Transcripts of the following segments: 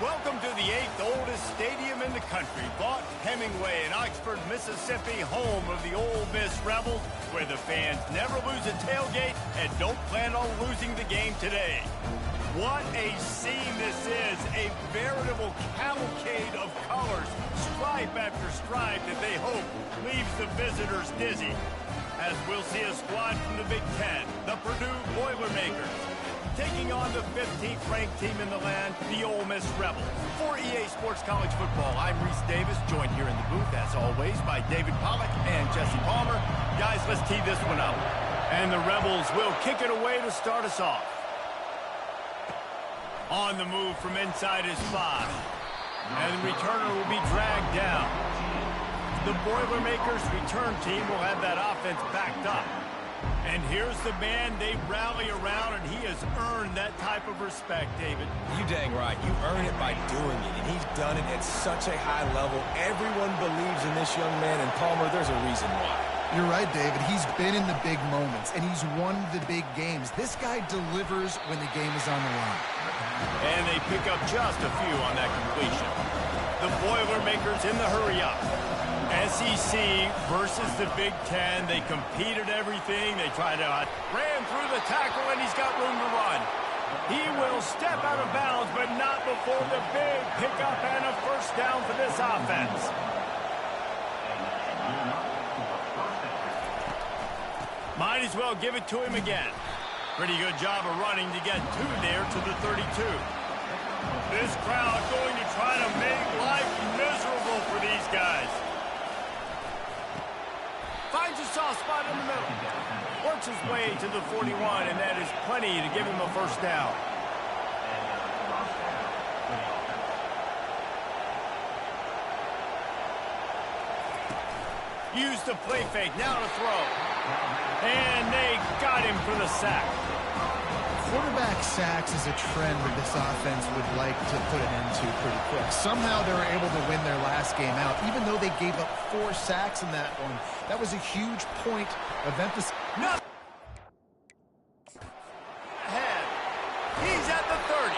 Welcome to the 8th oldest stadium in the country, Vaught Hemingway in Oxford, Mississippi, home of the Ole Miss Rebels, where the fans never lose a tailgate and don't plan on losing the game today. What a scene this is, a veritable cavalcade of colors, stripe after stripe that they hope leaves the visitors dizzy. As we'll see a squad from the Big Ten, the Purdue Boilermakers, taking on the 15th ranked team in the land, the Ole Miss Rebels. For EA Sports College Football, I'm Reese Davis, joined here in the booth, as always, by David Pollack and Jesse Palmer. Guys, let's tee this one up. And the Rebels will kick it away to start us off. On the move from inside his 5. And the returner will be dragged down. The Boilermakers return team will have that offense backed up. And here's the man they rally around, and he has earned that type of respect, David. You dang right. You earn it by doing it, and he's done it at such a high level. Everyone believes in this young man, and Palmer, there's a reason why. You're right, David. He's been in the big moments, and he's won the big games. This guy delivers when the game is on the line. And they pick up just a few on that completion. The Boilermakers in the hurry-up. SEC versus the Big Ten. They competed everything. They tried to ran through the tackle, and he's got room to run. He will step out of bounds, but not before the big pickup and a first down for this offense. Might as well give it to him again. Pretty good job of running to get there to the 32. This crowd going to try to make life miserable for these guys. Finds a soft spot in the middle. Works his way to the 41, and that is plenty to give him a first down. Use the play fake, now to throw. And they got him for the sack. Quarterback sacks is a trend that this offense would like to put an end to pretty quick. Somehow they were able to win their last game out, even though they gave up 4 sacks in that one. That was a huge point of emphasis. No. Ahead. He's at the 30.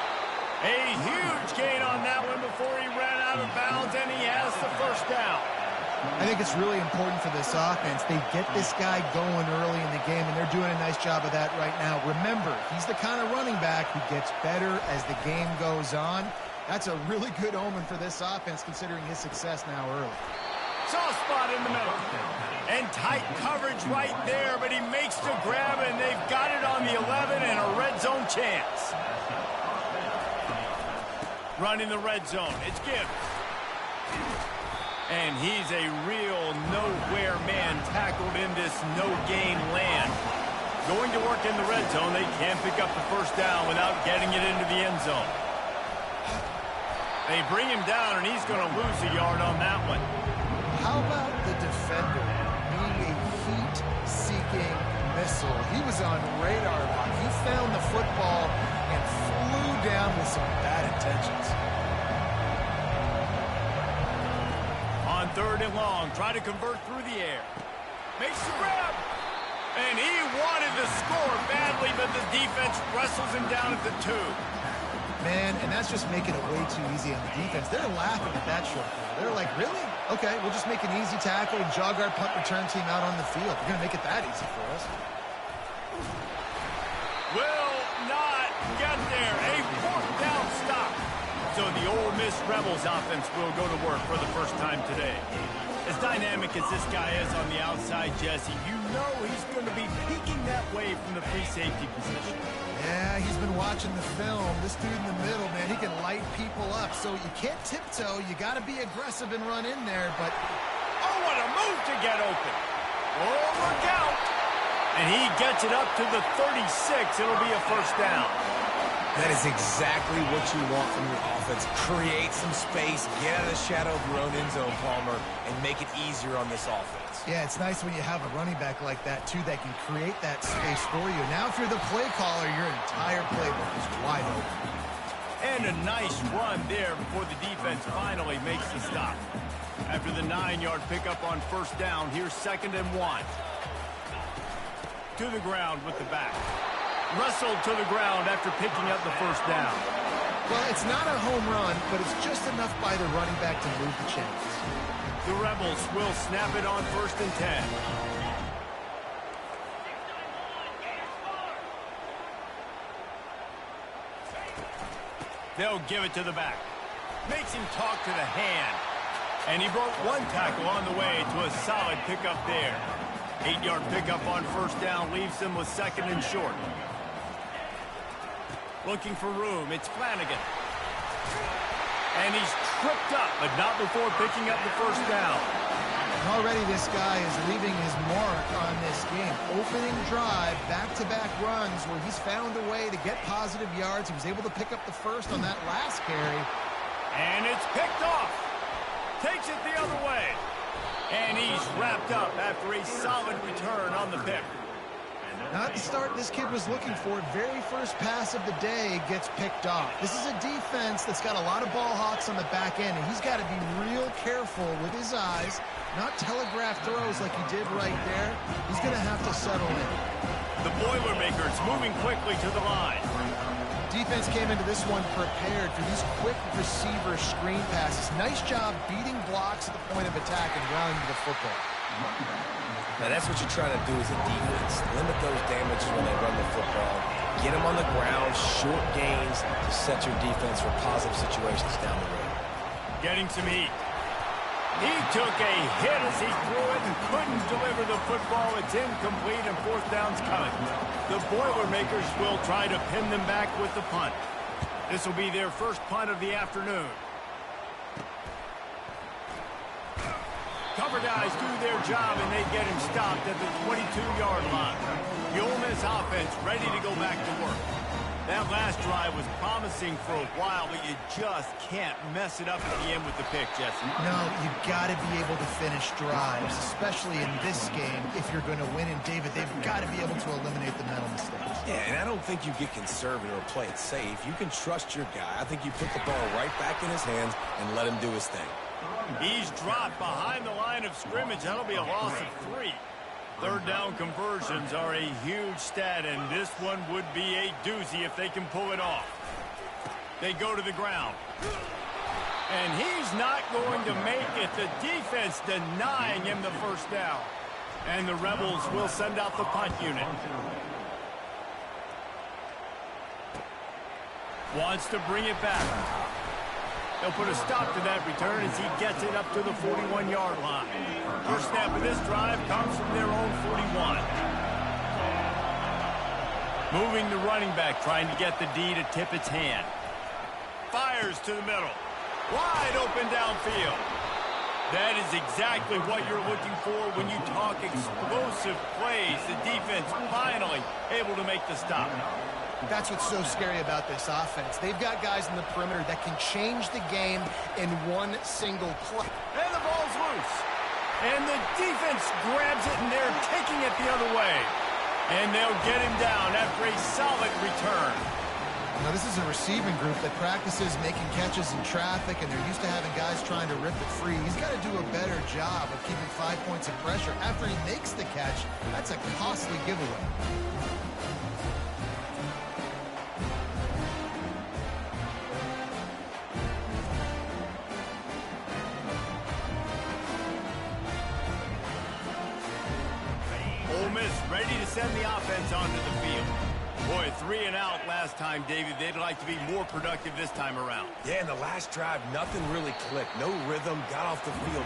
A huge gain on that one before he ran out of bounds, and he has the first down. I think it's really important for this offense. They get this guy going early in the game, and they're doing a nice job of that right now. Remember, he's the kind of running back who gets better as the game goes on. That's a really good omen for this offense, considering his success now early. Soft spot in the middle. And tight coverage right there, but he makes the grab, and they've got it on the 11 and a red zone chance. Running the red zone. It's Gibbs. And he's a real nowhere man tackled in this no-gain land. Going to work in the red zone, they can't pick up the first down without getting it into the end zone. They bring him down, and he's going to lose a yard on that one. How about the defender being a heat-seeking missile? He was on radar lock. He found the football and flew down with some bad intentions. On 3rd and long, try to convert through the air. Makes the grab. And he wanted to score badly, but the defense wrestles him down at the 2. Man, and that's just making it way too easy on the defense. They're laughing at that short throw. They're like, really? Okay, we'll just make an easy tackle and jog our punt return team out on the field. We're going to make it that easy for us. Will not get there. A 4th down stop. So the Ole Miss Rebels offense will go to work for the first time today. As dynamic as this guy is on the outside, Jesse, you know he's going to be peeking that way from the free safety position. Yeah, he's been watching the film. This dude in the middle, man, he can light people up. So you can't tiptoe. You got to be aggressive and run in there. But, oh, what a move to get open. Oh, look out. And he gets it up to the 36. It'll be a first down. That is exactly what you want from your offense. Create some space, get out of the shadow of your own end zone, Palmer, and make it easier on this offense. yeah, it's nice when you have a running back like that, too, that can create that space for you. Now, if you're the play caller, your entire playbook is wide open. And a nice run there before the defense finally makes the stop. After the 9-yard pickup on first down, here's 2nd and 1. To the ground with the back. Wrestled to the ground after picking up the first down. Well, it's not a home run, but it's just enough by the running back to move the chains. The Rebels will snap it on 1st and 10. They'll give it to the back. Makes him talk to the hand. And he broke one tackle on the way to a solid pickup there. 8-yard pickup on 1st down leaves them with 2nd and short. Looking for room. It's Flanagan. And he's tripped up, but not before picking up the 1st down. Already this guy is leaving his mark on this game. Opening drive, back-to-back runs where he's found a way to get positive yards. He was able to pick up the 1st on that last carry. And it's picked off. Takes it the other way. And he's wrapped up after a solid return on the pick. Not the start this kid was looking for. Very first pass of the day gets picked off. This is a defense that's got a lot of ball hawks on the back end, and he's got to be real careful with his eyes, not telegraph throws like he did right there. He's going to have to settle in. The Boilermakers moving quickly to the line. Defense came into this one prepared for these quick receiver screen passes. Nice job beating blocks at the point of attack and running to the football. Now, that's what you're trying to do as a defense. Limit those damages when they run the football. Get them on the ground, short gains to set your defense for positive situations down the road. Getting some heat. He took a hit as he threw it and couldn't deliver the football. It's incomplete and 4th down's coming. The Boilermakers will try to pin them back with the punt. This will be their first punt of the afternoon. Cover guys do their job, and they get him stopped at the 22-yard line. The Ole Miss offense ready to go back to work. That last drive was promising for a while, but you just can't mess it up at the end with the pick, Jesse. No, you've got to be able to finish drives, especially in this game if you're going to win. And, David, they've got to be able to eliminate the mental mistakes. Yeah, and I don't think you get conservative or play it safe. You can trust your guy. I think you put the ball right back in his hands and let him do his thing. He's dropped behind the line of scrimmage. That'll be a loss of 3. 3rd down conversions are a huge stat, and this one would be a doozy if they can pull it off. They go to the ground. And he's not going to make it. The defense denying him the 1st down. And the Rebels will send out the punt unit. Wants to bring it back. They'll put a stop to that return as he gets it up to the 41-yard line. First snap of this drive comes from their own 41. Moving the running back, trying to get the D to tip its hand. Fires to the middle. Wide open downfield. That is exactly what you're looking for when you talk explosive plays. The defense finally able to make the stop. That's what's so scary about this offense. They've got guys in the perimeter that can change the game in one single play. And the ball's loose. And the defense grabs it, and they're taking it the other way. And they'll get him down after a solid return. Now, this is a receiving group that practices making catches in traffic, and they're used to having guys trying to rip it free. He's got to do a better job of keeping 5 points of pressure. After he makes the catch, that's a costly giveaway. Ole Miss ready to send the offense onto the field. Boy, 3 and out last time, David. They'd like to be more productive this time around. Yeah, in the last drive, nothing really clicked. No rhythm, got off the field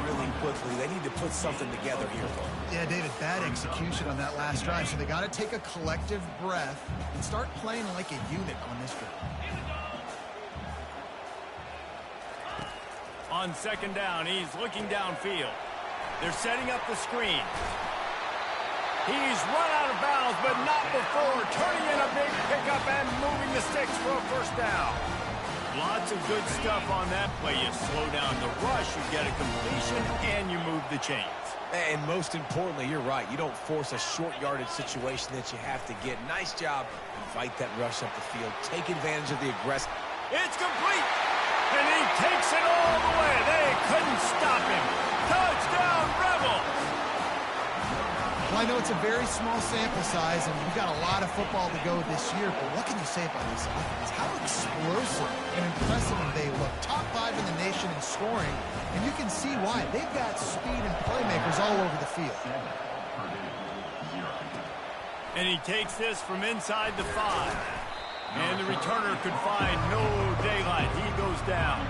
really quickly. They need to put something together here. Yeah, David, bad execution on that last drive. So they got to take a collective breath and start playing like a unit on this drive. On 2nd down, he's looking downfield. They're setting up the screen. He's run out of bounds, but not before turning in a big pickup and moving the sticks for a 1st down. Lots of good stuff on that play. You slow down the rush, you get a completion, and you move the chains. And most importantly, you're right. You don't force a short yardage situation that you have to get. Nice job. Fight that rush up the field. Take advantage of the aggressive. It's complete. And he takes it all the way. They couldn't stop him. Touchdown, Rebels. Well, I know it's a very small sample size, and we've got a lot of football to go this year, but what can you say about this offense? How explosive and impressive they look. Top 5 in the nation in scoring, and you can see why. They've got speed and playmakers all over the field. And he takes this from inside the 5. And the returner could find no daylight. He goes down.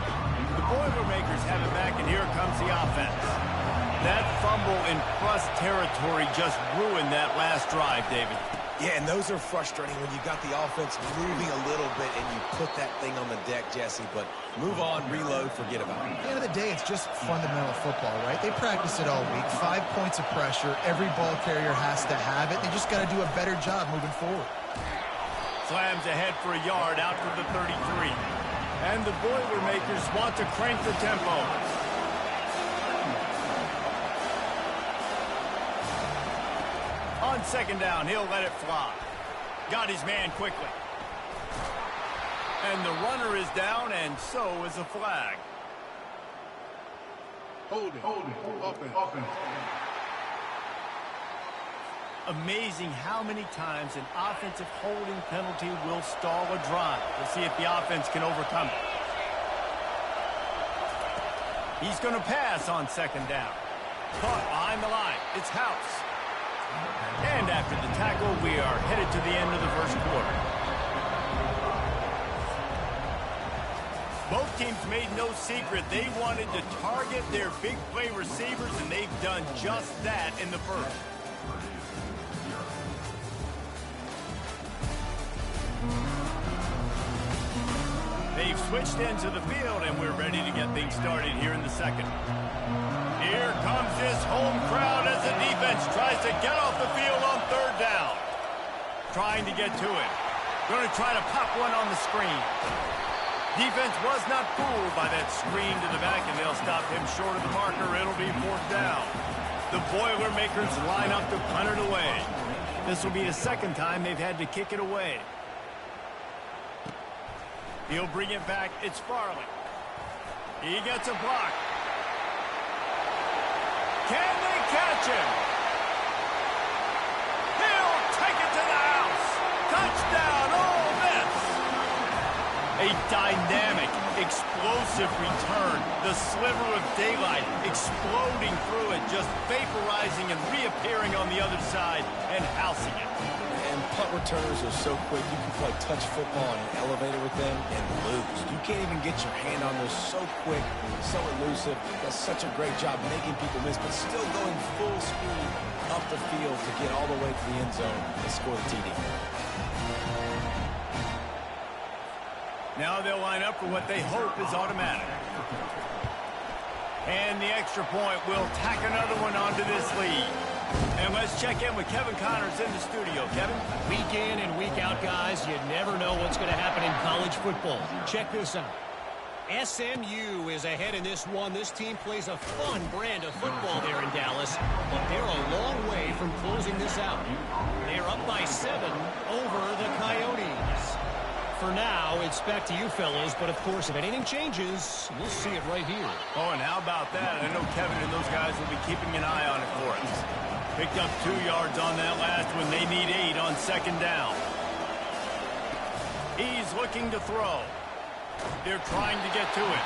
The Boilermakers have it back, and here comes the offense. That fumble in plus territory just ruined that last drive, David. Yeah, and those are frustrating when you got the offense moving a little bit and you put that thing on the deck, Jesse. But move on, reload, forget about it. At the end of the day, it's just fundamental football, right? They practice it all week. 5 points of pressure. Every ball carrier has to have it. They just got to do a better job moving forward. Slams ahead for a yard out to the 33. And the Boilermakers want to crank the tempo. On second down, he'll let it fly. Got his man quickly. And the runner is down, and so is a flag. Hold it. Offense. Amazing how many times an offensive holding penalty will stall a drive. We'll see if the offense can overcome it. He's going to pass on second down. Caught behind the line. It's House. And after the tackle, we are headed to the end of the first quarter. Both teams made no secret they wanted to target their big play receivers, and they've done just that in the first. They've switched into the field, and we're ready to get things started here in the second. Here comes this home crowd as the defense tries to get off the field on third down. Trying to get to it. Going to try to pop one on the screen. Defense was not fooled by that screen to the back, and they'll stop him short of the marker. It'll be fourth down. The Boilermakers line up to punt it away. This will be the second time they've had to kick it away. He'll bring it back. It's Farley. He gets a block. Can they catch him? He'll take it to the house. Touchdown, Ole Miss. A dynamic, explosive return. The sliver of daylight exploding through it, just vaporizing and reappearing on the other side and housing it. And punt returners are so quick, you can play touch football in an elevator with them and lose. You can't even get your hand on those. So quick, so elusive. Does such a great job making people miss, but still going full speed up the field to get all the way to the end zone and score the TD. Now they'll line up for what they hope is automatic. And the extra point will tack another one onto this lead. And let's check in with Kevin Connors in the studio. Kevin? Week in and week out, guys, you never know what's going to happen in college football. Check this out. SMU is ahead in this one. This team plays a fun brand of football there in Dallas, but they're a long way from closing this out. They're up by 7 over the Coyotes. For now, it's back to you fellas, but of course, if anything changes, we'll see it right here. Oh, and how about that? I know Kevin and those guys will be keeping an eye on it for us. Picked up 2 yards on that last one. They need 8 on second down. He's looking to throw. They're trying to get to it.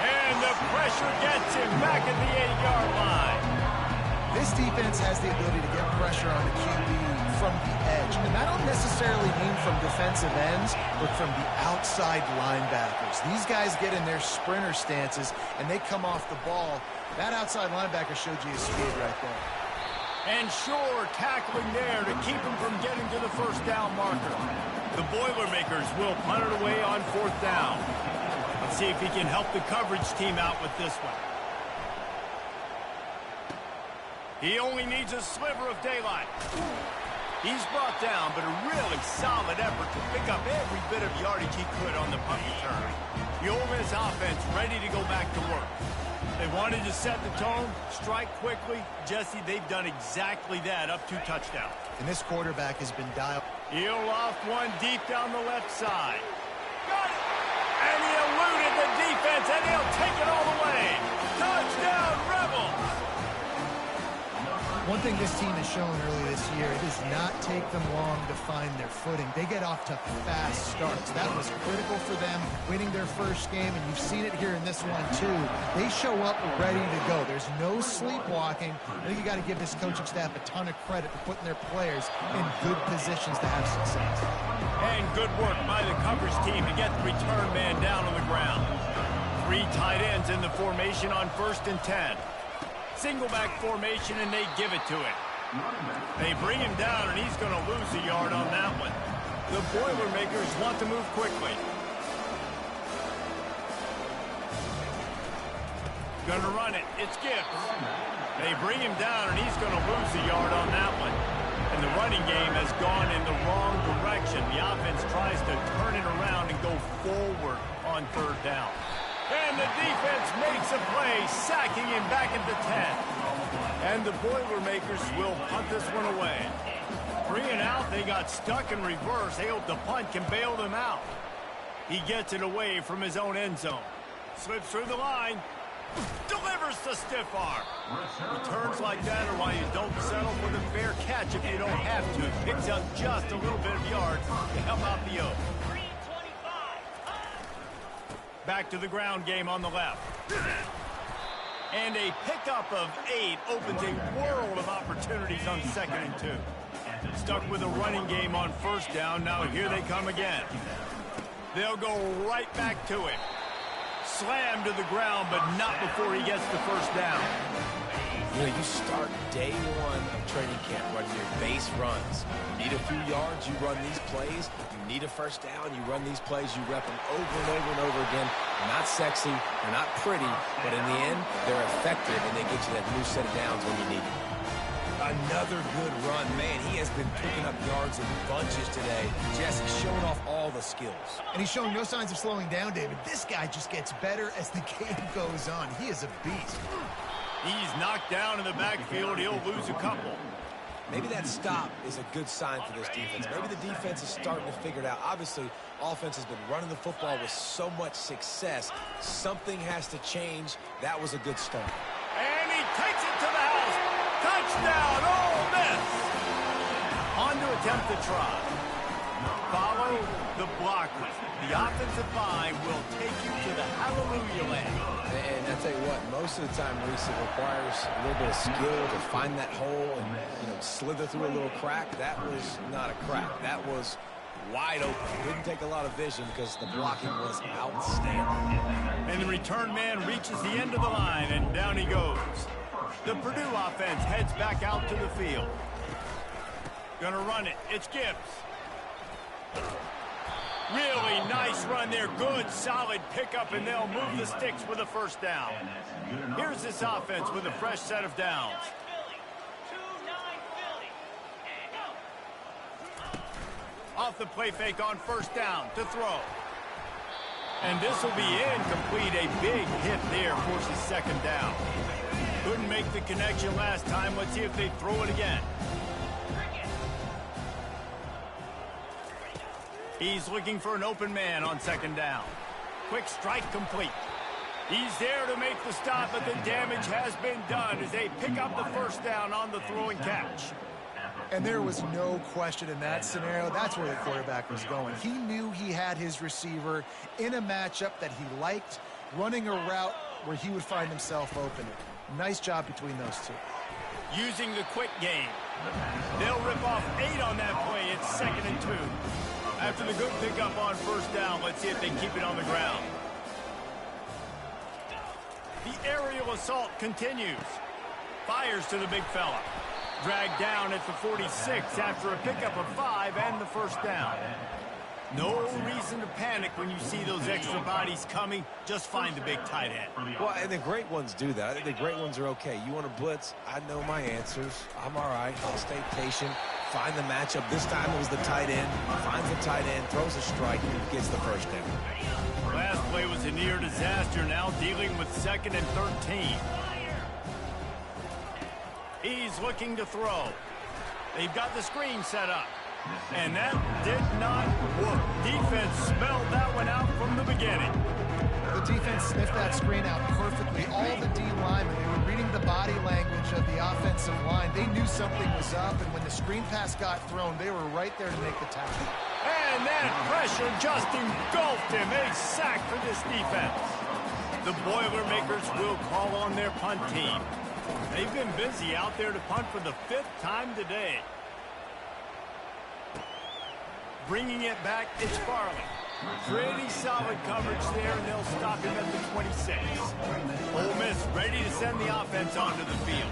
And the pressure gets him back at the 8-yard line. This defense has the ability to get pressure on the QB from the edge. And I don't necessarily mean from defensive ends, but from the outside linebackers. These guys get in their sprinter stances, and they come off the ball. That outside linebacker showed you his speed right there. And Shore tackling there to keep him from getting to the first down marker. The Boilermakers will punt it away on fourth down. Let's see if he can help the coverage team out with this one. He only needs a sliver of daylight. He's brought down, but a really solid effort to pick up every bit of yardage he could on the punt return. The Ole Miss offense ready to go back to work. They wanted to set the tone, strike quickly. Jesse, they've done exactly that, up 2 touchdowns. And this quarterback has been dialed. He'll loft one deep down the left side. Got it! And he eluded the defense, and he'll take it all the way. Touchdown, Rebels! One thing this team has shown early this year, it does not take them long to find their footing. They get off to fast starts. That was critical for them winning their first game, and you've seen it here in this one too. They show up ready to go. There's no sleepwalking. I think you got to give this coaching staff a ton of credit for putting their players in good positions to have success. And good work by the coverage team to get the return man down on the ground. 3 tight ends in the formation on 1st and 10. Single back formation, and they give it to him. They bring him down, and he's going to lose a yard on that one. The Boilermakers want to move quickly. Going to run it. It's Gibbs. They bring him down, and he's going to lose a yard on that one. And the running game has gone in the wrong direction. The offense tries to turn it around and go forward on 3rd down. And the defense makes a play, sacking him back at the 10. And the Boilermakers will punt this one away. 3 and out, they got stuck in reverse. They hope the punt can bail them out. He gets it away from his own end zone. Slips through the line. Delivers the stiff arm. Returns like that are why you don't settle for the fair catch if you don't have to. Picks up just a little bit of yards to help out the Oaks. Back to the ground game on the left. And a pickup of 8 opens a world of opportunities on 2nd and 2. Stuck with a running game on 1st down. Now here they come again. They'll go right back to it. Slammed to the ground, but not before he gets the 1st down. You know, you start day 1 of training camp running your base runs. You need a few yards, you run these plays. You need a 1st down, you run these plays. You rep them over and over and over again. They're not sexy, they're not pretty, but in the end, they're effective, and they get you that new set of downs when you need it. Another good run. Man, he has been picking up yards in bunches today. Jesse showing off all the skills. And he's showing no signs of slowing down, David. This guy just gets better as the game goes on. He is a beast. He's knocked down in the backfield. He'll lose a couple. Maybe that stop is a good sign for this defense. Maybe the defense is starting to figure it out. Obviously, offense has been running the football with so much success. Something has to change. That was a good start. And he takes it to the house. Touchdown, Ole Miss. On to attempt the try. Follow the blockers. The offensive line will take you to the hallelujah land. And I tell you what, most of the time, Reese, it requires a little bit of skill to find that hole and, slither through a little crack. That was not a crack. That was wide open. Didn't take a lot of vision because the blocking was outstanding. And the return man reaches the end of the line, and down he goes. The Purdue offense heads back out to the field. Gonna run it. It's Gibbs. Really nice run there. Good, solid pickup, and they'll move the sticks with a 1st down. Here's this offense with a fresh set of downs. Off the play fake on 1st down to throw. And this will be incomplete. A big hit there forces 2nd down. Couldn't make the connection last time. Let's see if they throw it again. He's looking for an open man on 2nd down. Quick strike complete. He's there to make the stop, but the damage has been done as they pick up the 1st down on the throw and catch. And there was no question in that scenario. That's where the quarterback was going. He knew he had his receiver in a matchup that he liked, running a route where he would find himself open. Nice job between those two. Using the quick game. They'll rip off 8 on that play. It's 2nd and 2. After the good pickup on 1st down, let's see if they keep it on the ground. The aerial assault continues. Fires to the big fella. Dragged down at the 46 after a pickup of 5 and the 1st down. No reason to panic when you see those extra bodies coming. Just find the big tight end. Well, and the great ones do that. I think the great ones are okay. You want to blitz? I know my answers. I'm all right. I'll stay patient. Find the matchup. This time it was the tight end. Finds the tight end, throws a strike, and gets the 1st down. Last play was a near disaster. Now dealing with 2nd and 13. He's looking to throw. They've got the screen set up. And that did not work. Defense smelled that one out from the beginning. The defense sniffed that screen out perfectly. All the D linemen, they were reading the body language advantage of the offensive line. They knew something was up, and when the screen pass got thrown, they were right there to make the tackle. And that pressure just engulfed him. A sack for this defense. The Boilermakers will call on their punt team. They've been busy out there to punt for the 5th time today. Bringing it back, it's Farley. Pretty solid coverage there, and they'll stop him at the 26. Ole Miss ready to send the offense onto the field.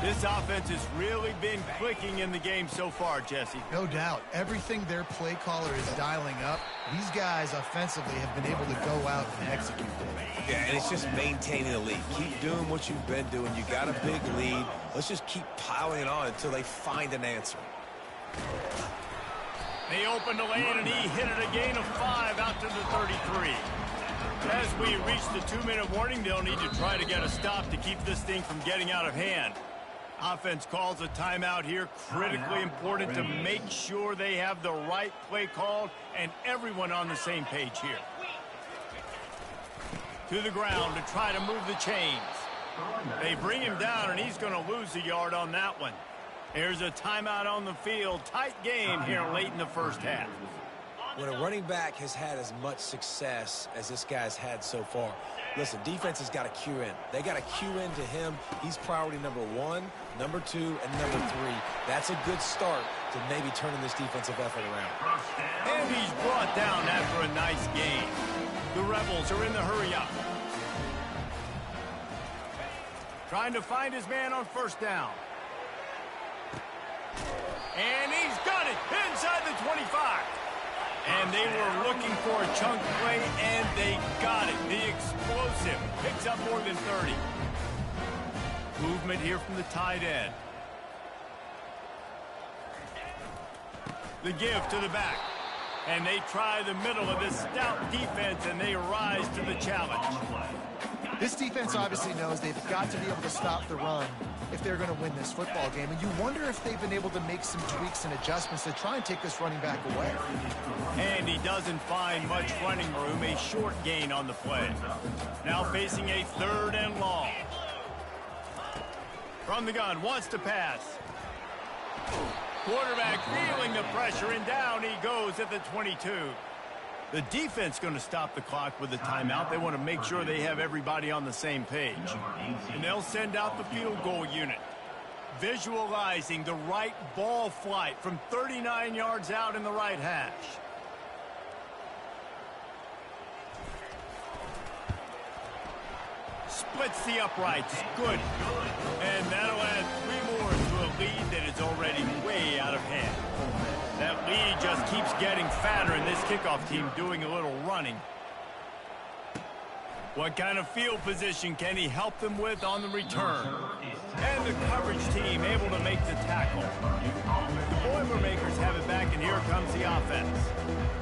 This offense has really been clicking in the game so far, Jesse. No doubt. Everything their play caller is dialing up, these guys offensively have been able to go out and execute it. Yeah, and it's just maintaining the lead. Keep doing what you've been doing. You got a big lead. Let's just keep piling it on until they find an answer. They opened the lane, and he hit it a gain of 5 out to the 33. As we reach the 2-minute warning, they'll need to try to get a stop to keep this thing from getting out of hand. Offense calls a timeout here. Critically important to make sure they have the right play called and everyone on the same page here. To the ground to try to move the chains. They bring him down, and he's going to lose a yard on that one. There's a timeout on the field. Tight game here late in the first half. When a running back has had as much success as this guy's had so far, listen, defense has got to cue in. They got to cue in to him. He's priority number 1, number 2, and number 3. That's a good start to maybe turning this defensive effort around. And he's brought down after a nice gain. The Rebels are in the hurry up. Trying to find his man on first down. And he's got it inside the 25. And they were looking for a chunk play, and they got it. The explosive picks up more than 30. Movement here from the tight end. The give to the back. And they try the middle of this stout defense, and they rise to the challenge. This defense obviously knows they've got to be able to stop the run if they're going to win this football game. And you wonder if they've been able to make some tweaks and adjustments to try and take this running back away. And he doesn't find much running room. A short gain on the play. Now facing a 3rd and long. From the gun, wants to pass. Quarterback feeling the pressure, and down he goes at the 22. The defense going to stop the clock with a timeout. They want to make sure they have everybody on the same page. And they'll send out the field goal unit. Visualizing the right ball flight from 39 yards out in the right hash. Splits the uprights. Good. And that'll add 3 more to a lead that is already way out of hand. That lead just keeps getting fatter, and this kickoff team doing a little running. What kind of field position can he help them with on the return? And the coverage team able to make the tackle. The Boilermakers have it back, and here comes the offense.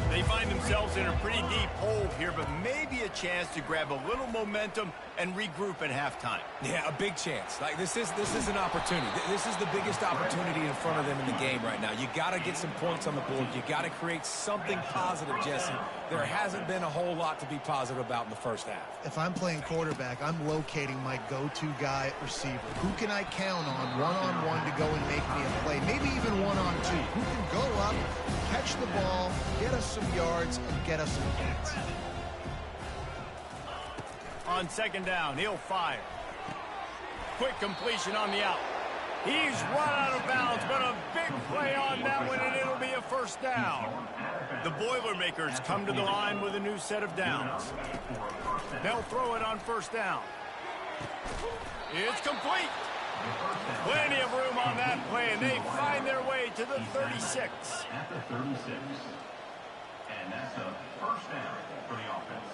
They find themselves in a pretty deep hole here, but maybe a chance to grab a little momentum and regroup at halftime. Yeah, a big chance. Like this is an opportunity. This is the biggest opportunity in front of them in the game right now. You got to get some points on the board. You got to create something positive, Jesse. There hasn't been a whole lot to be positive about in the first half. If I'm playing quarterback, I'm locating my go-to guy at receiver. Who can I count on one-on-one to go and make me a play? Maybe even one-on-two. Who can go up, catch the ball, get us some yards, and get us some points. On 2nd down, he'll fire. Quick completion on the out. He's run out of bounds, but a big play on that one, and it'll be a 1st down. The Boilermakers come to the line with a new set of downs. They'll throw it on 1st down. It's complete. Plenty of room on that play, and they find their way to the 36. At the 36. And that's a 1st down for the offense.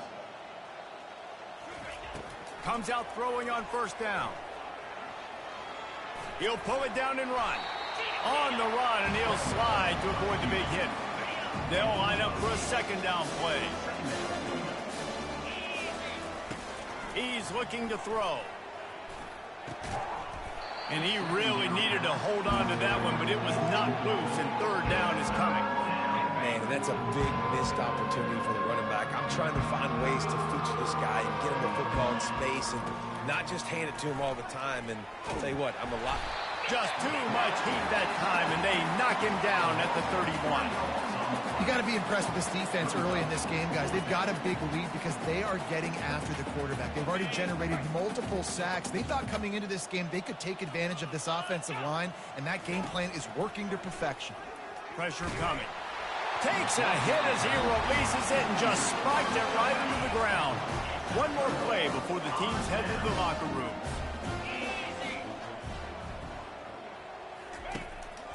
Comes out throwing on 1st down. He'll pull it down and run. On the run, and he'll slide to avoid the big hit. They'll line up for a 2nd down play. He's looking to throw. And he really needed to hold on to that one, but it was not loose, and 3rd down is coming. Man, and that's a big missed opportunity for the running back. I'm trying to find ways to feature this guy and get him the football in space and not just hand it to him all the time. And I'll tell you what, I'm a lot. Just too much heat that time, and they knock him down at the 31. You got to be impressed with this defense early in this game, guys. They've got a big lead because they are getting after the quarterback. They've already generated multiple sacks. They thought coming into this game they could take advantage of this offensive line, and that game plan is working to perfection. Pressure coming. Takes a hit as he releases it and just spiked it right into the ground. One more play before the teams head to the locker rooms.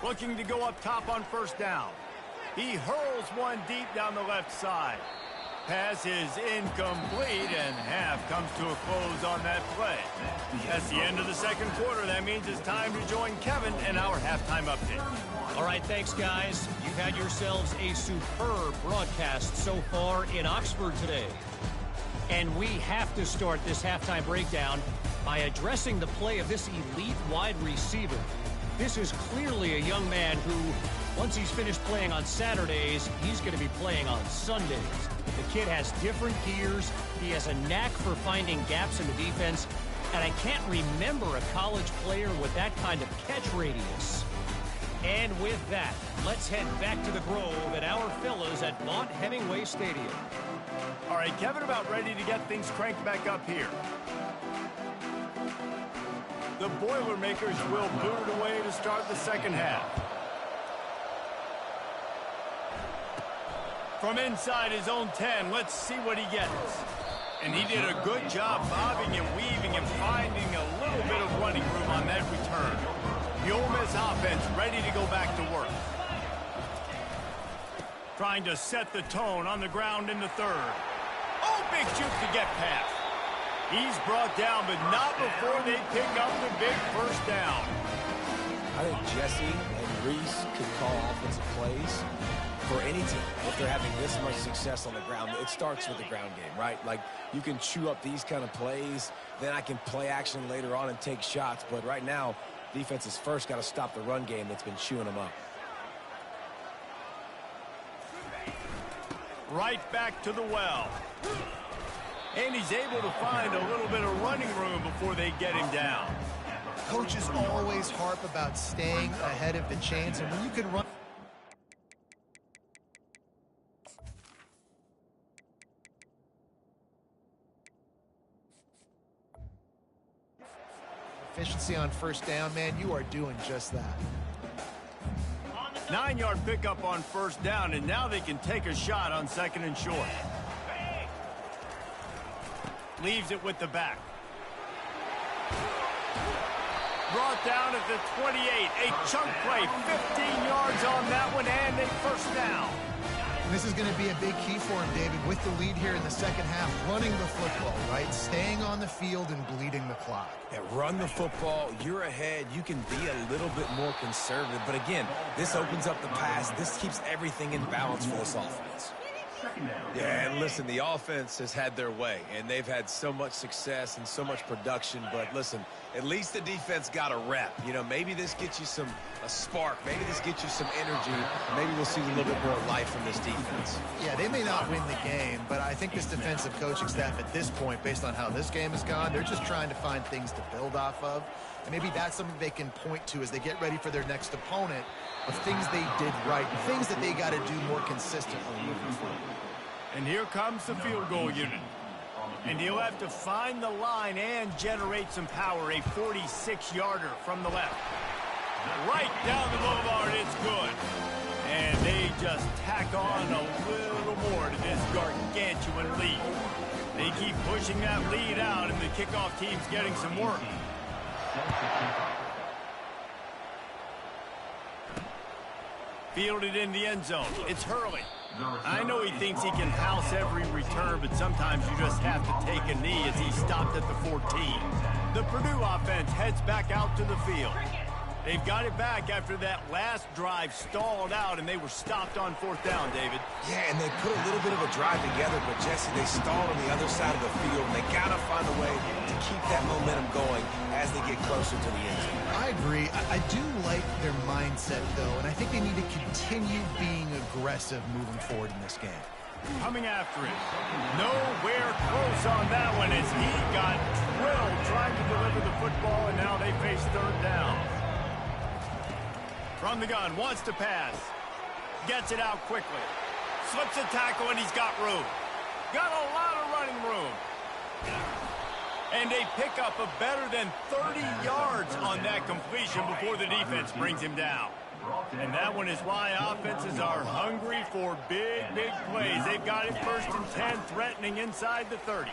Looking to go up top on first down. He hurls one deep down the left side. Pass is incomplete, and half comes to a close on that play. That's the end of the second quarter. That means it's time to join Kevin in our halftime update. All right, thanks, guys. You've had yourselves a superb broadcast so far in Oxford today. And we have to start this halftime breakdown by addressing the play of this elite wide receiver. This is clearly a young man who, once he's finished playing on Saturdays, he's going to be playing on Sundays. The kid has different gears. He has a knack for finding gaps in the defense. And I can't remember a college player with that kind of catch radius. And with that, let's head back to the Grove at our fellas at Vaught Hemingway Stadium. All right, Kevin, about ready to get things cranked back up here. The Boilermakers will boot it away to start the second half. From inside his own 10, let's see what he gets. And he did a good job bobbing and weaving and finding a little bit of running room on that return. The Ole Miss offense ready to go back to work. Trying to set the tone on the ground in the third. Oh, big juke to get past. He's brought down, but not before they pick up the big first down. I think Jesse and Reese could call offensive plays for any team if they're having this much success on the ground. It starts with the ground game, right? Like, you can chew up these kind of plays, then I can play action later on and take shots. But right now, defense has first got to stop the run game that's been chewing them up. Right back to the well. And he's able to find a little bit of running room before they get him down. Coaches always harp about staying ahead of the chains, and when you can run... efficiency on first down, man, you are doing just that. 9-yard pickup on first down, and now they can take a shot on second and short. Leaves it with the back. Brought down at the 28. A chunk play, 15 yards on that one, and a first down. And this is going to be a big key for him, David, with the lead here in the second half, running the football, right? Staying on the field and bleeding the clock. Yeah, run the football. You're ahead. You can be a little bit more conservative. But again, this opens up the pass. This keeps everything in balance for this offense. Yeah, and listen, the offense has had their way, and they've had so much success and so much production. But listen, at least the defense got a rep. You know, maybe this gets you a spark. Maybe this gets you some energy. Maybe we'll see a little bit more life from this defense. Yeah, they may not win the game, but I think this defensive coaching staff at this point, based on how this game has gone, they're just trying to find things to build off of. And maybe that's something they can point to as they get ready for their next opponent, of things they did right, things that they got to do more consistently moving forward. And here comes the field goal unit. And he'll have to find the line and generate some power. A 46-yarder from the left. Right down the boulevard, it's good. And they just tack on a little more to this gargantuan lead. They keep pushing that lead out, and the kickoff team's getting some work. Fielded in the end zone. It's Hurley. I know he thinks he can house every return, but sometimes you just have to take a knee as he stopped at the 14. The Purdue offense heads back out to the field. They've got it back after that last drive stalled out, and they were stopped on fourth down, David. Yeah, and they put a little bit of a drive together, but Jesse, they stalled on the other side of the field, and they got to find a way to keep that momentum going as they get closer to the end zone. I agree. I do like their mindset, though, and I think they need to continue being aggressive moving forward in this game. Coming after it. Nowhere close on that one as he got drilled trying to deliver the football, and now they face third down. From the gun, wants to pass. Gets it out quickly. Slips a tackle, and he's got room. Got a lot of running room. And a pickup of better than 30 yards on that completion before the defense brings him down. And that one is why offenses are hungry for big, big plays. They've got it first and 10, threatening inside the 30.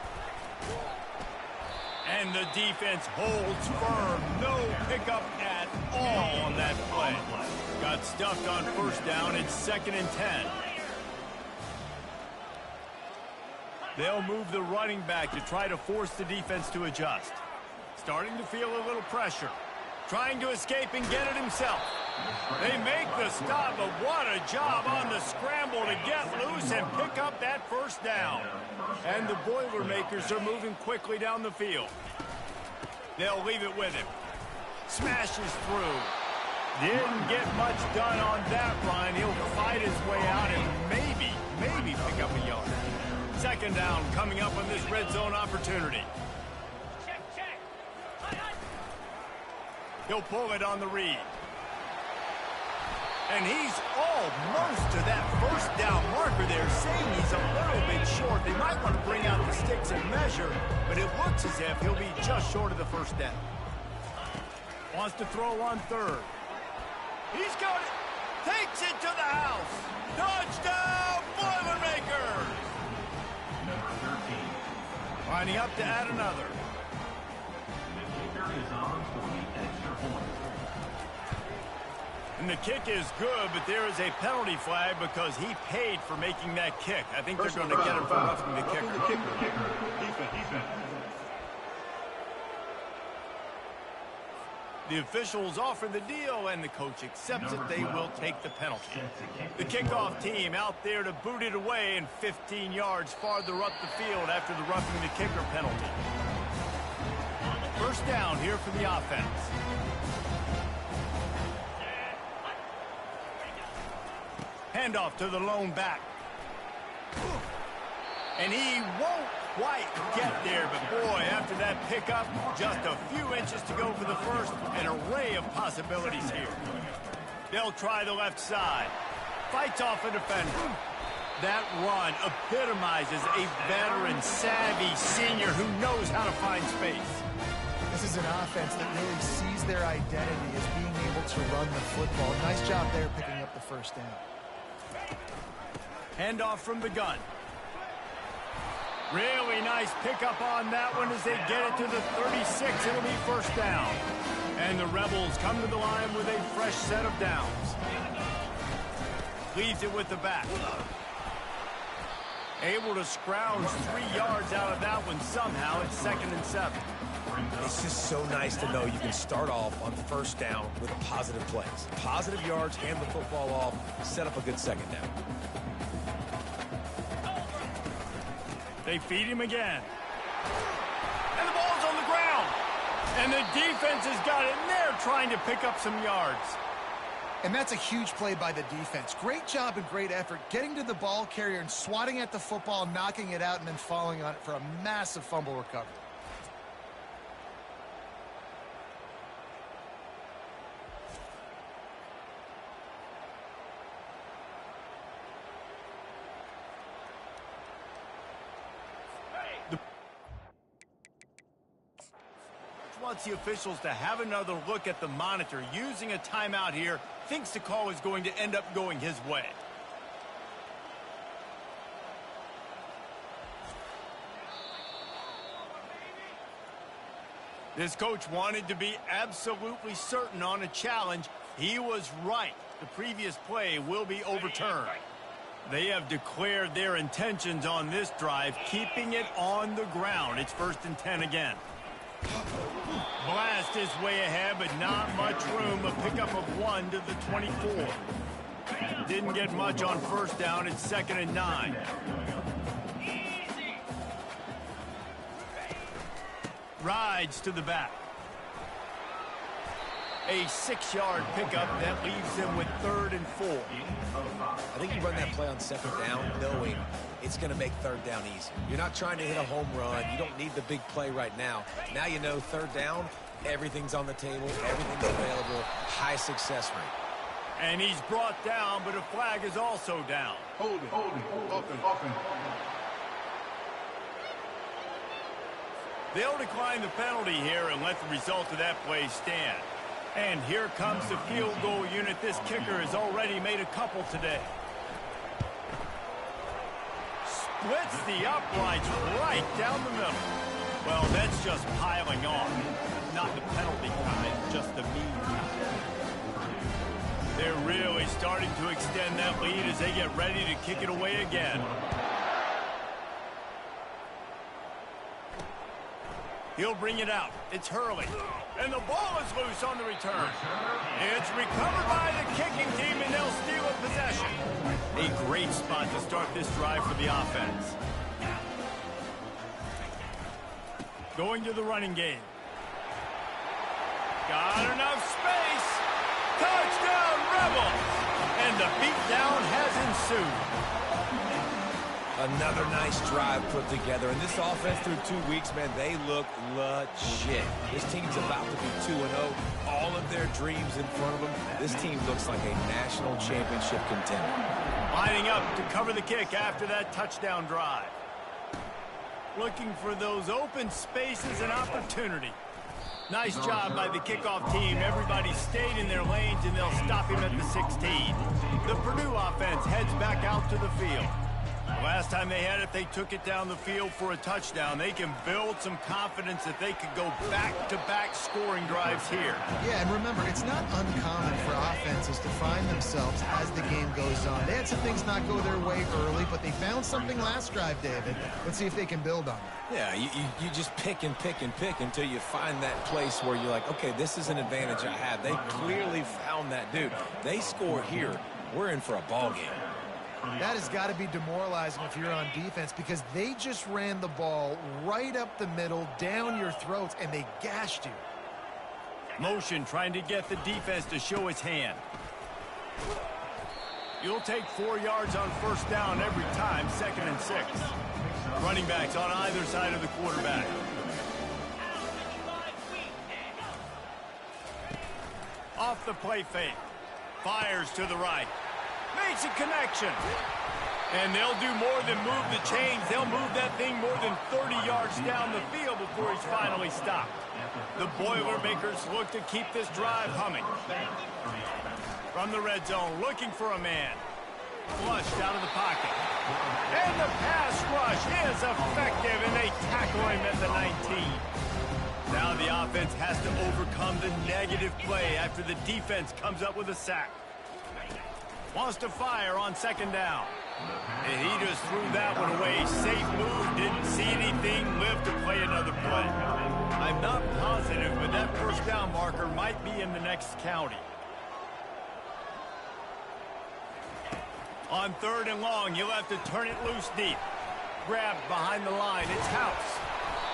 And the defense holds firm. No pickup at all on that play. Got stuffed on first down. It's 2nd and 10. They'll move the running back to try to force the defense to adjust. Starting to feel a little pressure. Trying to escape and get it himself. They make the stop, but what a job on the scramble to get loose and pick up that first down. And the Boilermakers are moving quickly down the field. They'll leave it with him. Smashes through. Didn't get much done on that run. He'll fight his way out and maybe pick up a yard. 2nd down coming up on this red zone opportunity. He'll pull it on the read. And he's almost to that first down marker there, saying he's a little bit short. They might want to bring out the sticks and measure, but it looks as if he'll be just short of the first down. Wants to throw on 3rd. He's got it. Takes it to the house. Touchdown, Boilermakers! Number 13. Lining up to add another. The kicker is on for the extra point. And the kick is good, but there is a penalty flag because he paid for making that kick. I think they're going to get him for roughing the kicker. Defense. The officials offer the deal, and the coach accepts it. They will take the penalty. The kickoff team out there to boot it away and 15 yards farther up the field after the roughing the kicker penalty. First down here for the offense. Handoff to the lone back. And he won't quite get there, but boy, after that pickup, just a few inches to go for the first. An array of possibilities here. They'll try the left side. Fights off a defender. That run epitomizes a veteran, savvy senior who knows how to find space. This is an offense that really sees their identity as being able to run the football. Nice job there picking up the first down. Handoff from the gun. Really nice pickup on that one as they get it to the 36. It'll be first down. And the Rebels come to the line with a fresh set of downs. Leaves it with the back. Able to scrounge 3 yards out of that one somehow. It's 2nd and 7. It's just so nice to know you can start off on first down with a positive plays. Positive yards, hand the football off, set up a good 2nd down. They feed him again. And the ball's on the ground. And the defense has got it in there trying to pick up some yards. And that's a huge play by the defense. Great job and great effort getting to the ball carrier and swatting at the football, knocking it out, and then falling on it for a massive fumble recovery. Wants the officials to have another look at the monitor. Using a timeout here, thinks the call is going to end up going his way. This coach wanted to be absolutely certain on a challenge. He was right. The previous play will be overturned. They have declared their intentions on this drive, keeping it on the ground. It's 1st and 10 again. Blast is way ahead, but not much room. A pickup of 1 to the 24. Didn't get much on first down. It's 2nd and 9. Rides to the back. A 6-yard pickup that leaves them with 3rd and 4. I think you run that play on 2nd down knowing it's going to make 3rd down easy. You're not trying to hit a home run. You don't need the big play right now. Now you know 3rd down, everything's on the table, everything's available, high success rate. And he's brought down, but a flag is also down. Holding. They'll decline the penalty here and let the result of that play stand. And here comes the field goal unit. This kicker has already made a couple today. Splits the uprights right down the middle. Well, that's just piling on. Not the penalty kind, just the mean kind. They're really starting to extend that lead as they get ready to kick it away again. He'll bring it out. It's Hurley. And the ball is loose on the return. It's recovered by the kicking team, and they'll steal a possession. A great spot to start this drive for the offense. Going to the running game. Got enough space. Touchdown, Rebels! And the beatdown has ensued. Another nice drive put together. And this offense through 2 weeks, man, they look legit. This team's about to be 2-0. All of their dreams in front of them. This team looks like a national championship contender. Lining up to cover the kick after that touchdown drive. Looking for those open spaces and opportunity. Nice job by the kickoff team. Everybody stayed in their lanes, and they'll stop him at the 16. The Purdue offense heads back out to the field. Last time they had it, they took it down the field for a touchdown. They can build some confidence that they could go back-to-back scoring drives here. Yeah, and remember, it's not uncommon for offenses to find themselves as the game goes on. They had some things not go their way early, but they found something last drive, David. Let's see if they can build on it. Yeah, you just pick and pick and pick until you find that place where you're like, okay, this is an advantage I have. They clearly found that, dude. They score here, we're in for a ball game. That has got to be demoralizing if you're on defense, because they just ran the ball right up the middle, down your throats, and they gashed you. Motion trying to get the defense to show its hand. You'll take 4 yards on 1st down every time, 2nd and 6. Running backs on either side of the quarterback. Off the play fake. Fires to the right. Makes a connection. And they'll do more than move the chains. They'll move that thing more than 30 yards down the field before he's finally stopped. The Boilermakers look to keep this drive humming. From the red zone, looking for a man. Flushed out of the pocket. And the pass rush is effective, and they tackle him at the 19. Now the offense has to overcome the negative play after the defense comes up with a sack. Wants to fire on 2nd down. And he just threw that one away. Safe move, didn't see anything, lived to play another play. I'm not positive, but that 1st down marker might be in the next county. On 3rd and long, you'll have to turn it loose deep. Grabbed behind the line, it's House.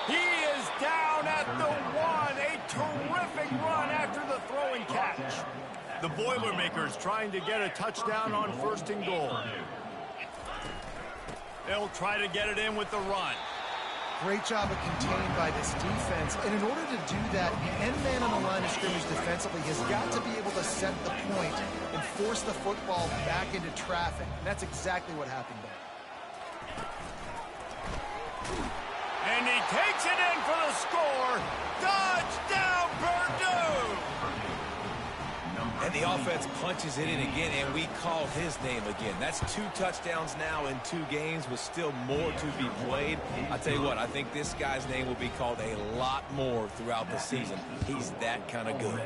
He is down at the 1. A terrific run after the throw and catch. The Boilermakers trying to get a touchdown on 1st and goal. They'll try to get it in with the run. Great job of containing by this defense. And in order to do that, the end man on the line of scrimmage defensively has got to be able to set the point and force the football back into traffic. And that's exactly what happened there. And he takes it in for the score. Touchdown, Purdue! And the offense punches it in again, and we call his name again. That's 2 touchdowns now in 2 games with still more to be played. I tell you what, I think this guy's name will be called a lot more throughout the season. He's that kind of good.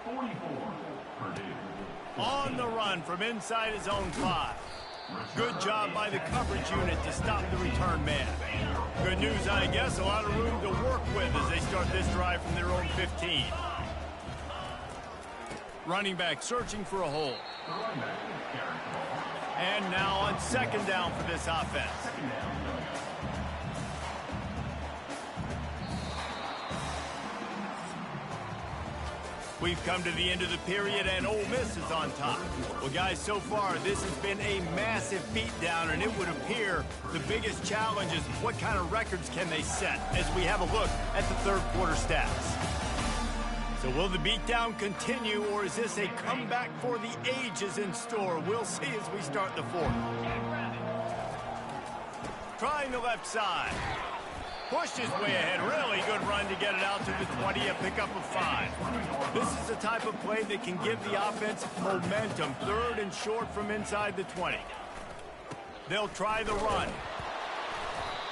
44, Purdue. On the run from inside his own 5. Good job by the coverage unit to stop the return man. Good news, I guess, a lot of room to work with as they start this drive from their own 15. Running back searching for a hole. And now on 2nd down for this offense. We've come to the end of the period, and Ole Miss is on top. Well, guys, so far, this has been a massive beatdown, and it would appear the biggest challenge is what kind of records can they set as we have a look at the third quarter stats. So will the beatdown continue, or is this a comeback for the ages in store? We'll see as we start the fourth. Trying the left side. Pushed his way ahead. Really good run to get it out to the 20, a pickup of 5. This is the type of play that can give the offense momentum. Third and short from inside the 20. They'll try the run.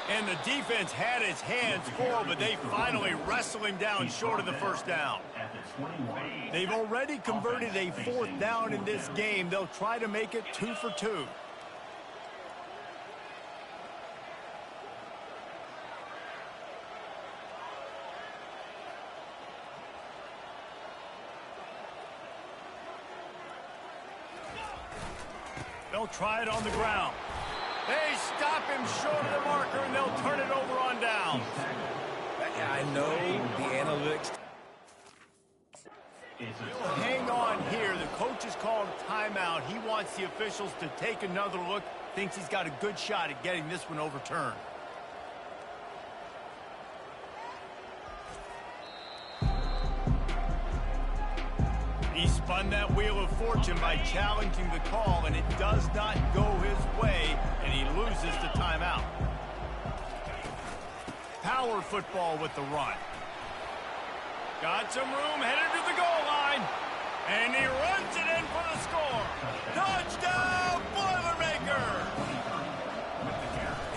And the defense had his hands full, but they finally wrestle him down short of the first down. They've already converted a 4th down in this game. They'll try to make it 2 for 2. They'll try it on the ground. They stop him short of the marker, and they'll turn it over on down. I know the analytics. Hang on here. The coach has called a timeout. He wants the officials to take another look. Thinks he's got a good shot at getting this one overturned. He spun that wheel of fortune by challenging the call, and it does not go his way, and he loses the timeout. Power football with the run. Got some room, headed to the goal line, and he runs it in for the score. Touchdown, Boilermaker!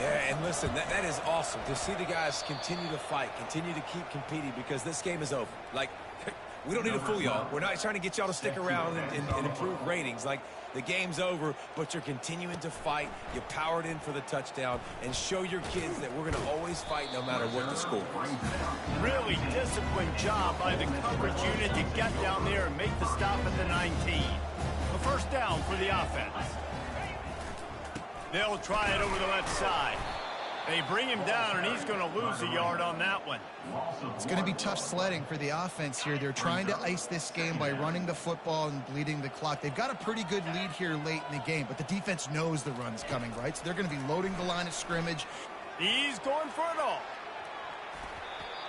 Yeah, and listen, that is awesome to see the guys continue to fight, continue to keep competing, because this game is over. Like, we don't need to fool y'all. We're not trying to get y'all to stick around and improve ratings. Like, the game's over, but you're continuing to fight. You powered in for the touchdown, and show your kids that we're going to always fight no matter what the score is. Really disciplined job by the coverage unit to get down there and make the stop at the 19. A first down for the offense. They'll try it over the left side. They bring him down, and he's going to lose a yard on that one. It's going to be tough sledding for the offense here. They're trying to ice this game by running the football and bleeding the clock. They've got a pretty good lead here late in the game, but the defense knows the run's coming, right? So they're going to be loading the line of scrimmage. He's going for it all.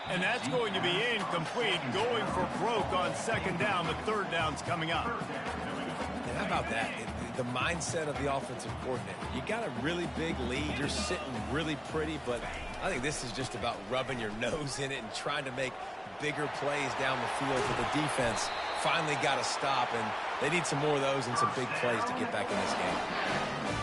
And that's going to be incomplete. Going for broke on second down. The third down's coming up. And how about that? The mindset of the offensive coordinator. You got a really big lead. You're sitting really pretty, but I think this is just about rubbing your nose in it and trying to make bigger plays down the field for the defense. Finally got to stop, and they need some more of those and some big plays to get back in this game.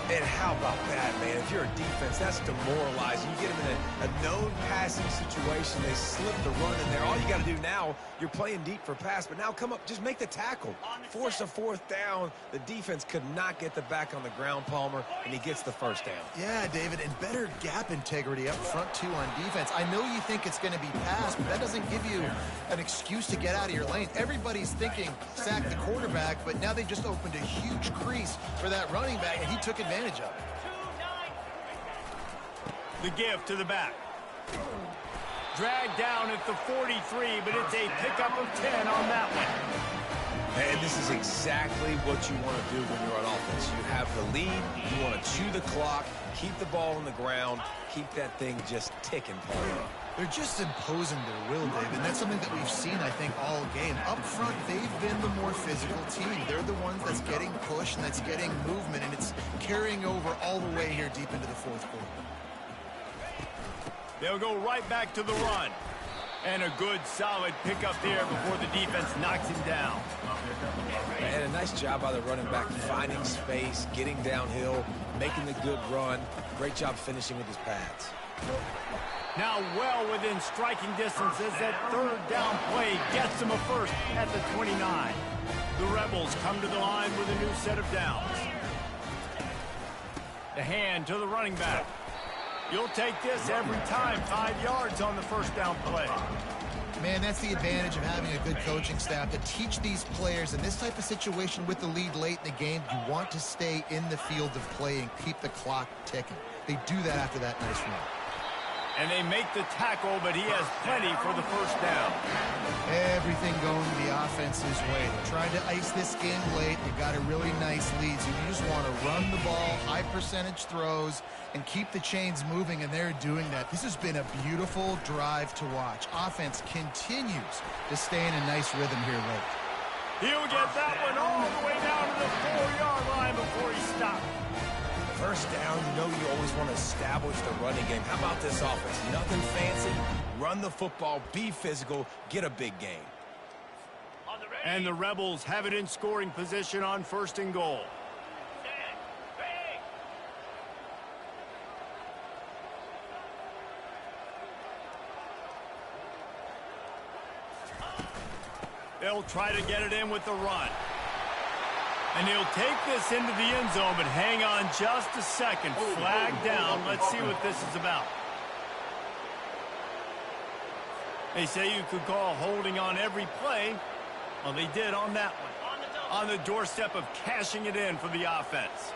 And how about that, man? If you're a defense, that's demoralizing. You get them in a known passing situation. They slip the run in there. All you got to do now, you're playing deep for pass, but now come up, just make the tackle. Force a 4th down. The defense could not get the back on the ground, Palmer, and he gets the first down. Yeah, David, and better gap integrity up front, too, on defense. I know you think it's going to be passed, but that doesn't give you an excuse to get out of your lane. Everybody's thinking sack the quarterback, but now they just opened a huge crease for that running back, and he took advantage of it. The give to the back. Dragged down at the 43, but it's a pickup of 10 on that one. And this is exactly what you want to do when you're on offense. You have the lead, you want to chew the clock, keep the ball on the ground, keep that thing just ticking, Paul. They're just imposing their will, David, and that's something that we've seen, I think, all game. Up front, they've been the more physical team. They're the ones that's getting pushed and that's getting movement, and it's carrying over all the way here deep into the fourth quarter. They'll go right back to the run. And a good, solid pickup there before the defense knocks him down. And a nice job by the running back, finding space, getting downhill, making the good run. Great job finishing with his pads. Now well within striking distance as that third down play gets them a first at the 29. The Rebels come to the line with a new set of downs. The hand to the running back. You'll take this every time. 5 yards on the first down play. Man, that's the advantage of having a good coaching staff to teach these players in this type of situation with the lead late in the game. You want to stay in the field of play and keep the clock ticking. They do that after that nice run. And they make the tackle, but he has plenty for the first down. Everything going the offense's way. They tried to ice this game late. They got a really nice lead. So you just want to run the ball, high percentage throws, and keep the chains moving, and they're doing that. This has been a beautiful drive to watch. Offense continues to stay in a nice rhythm here late. He'll get that one all the way down to the 4-yard line before he stops. First down, you know you always want to establish the running game. How about this offense? Nothing fancy. Run the football, be physical, get a big gain. And the Rebels have it in scoring position on 1st and goal. They'll try to get it in with the run. And he'll take this into the end zone, but hang on just a second. Flag down. Let's see what this is about. They say you could call holding on every play. Well, they did on that one. On the doorstep of cashing it in for the offense.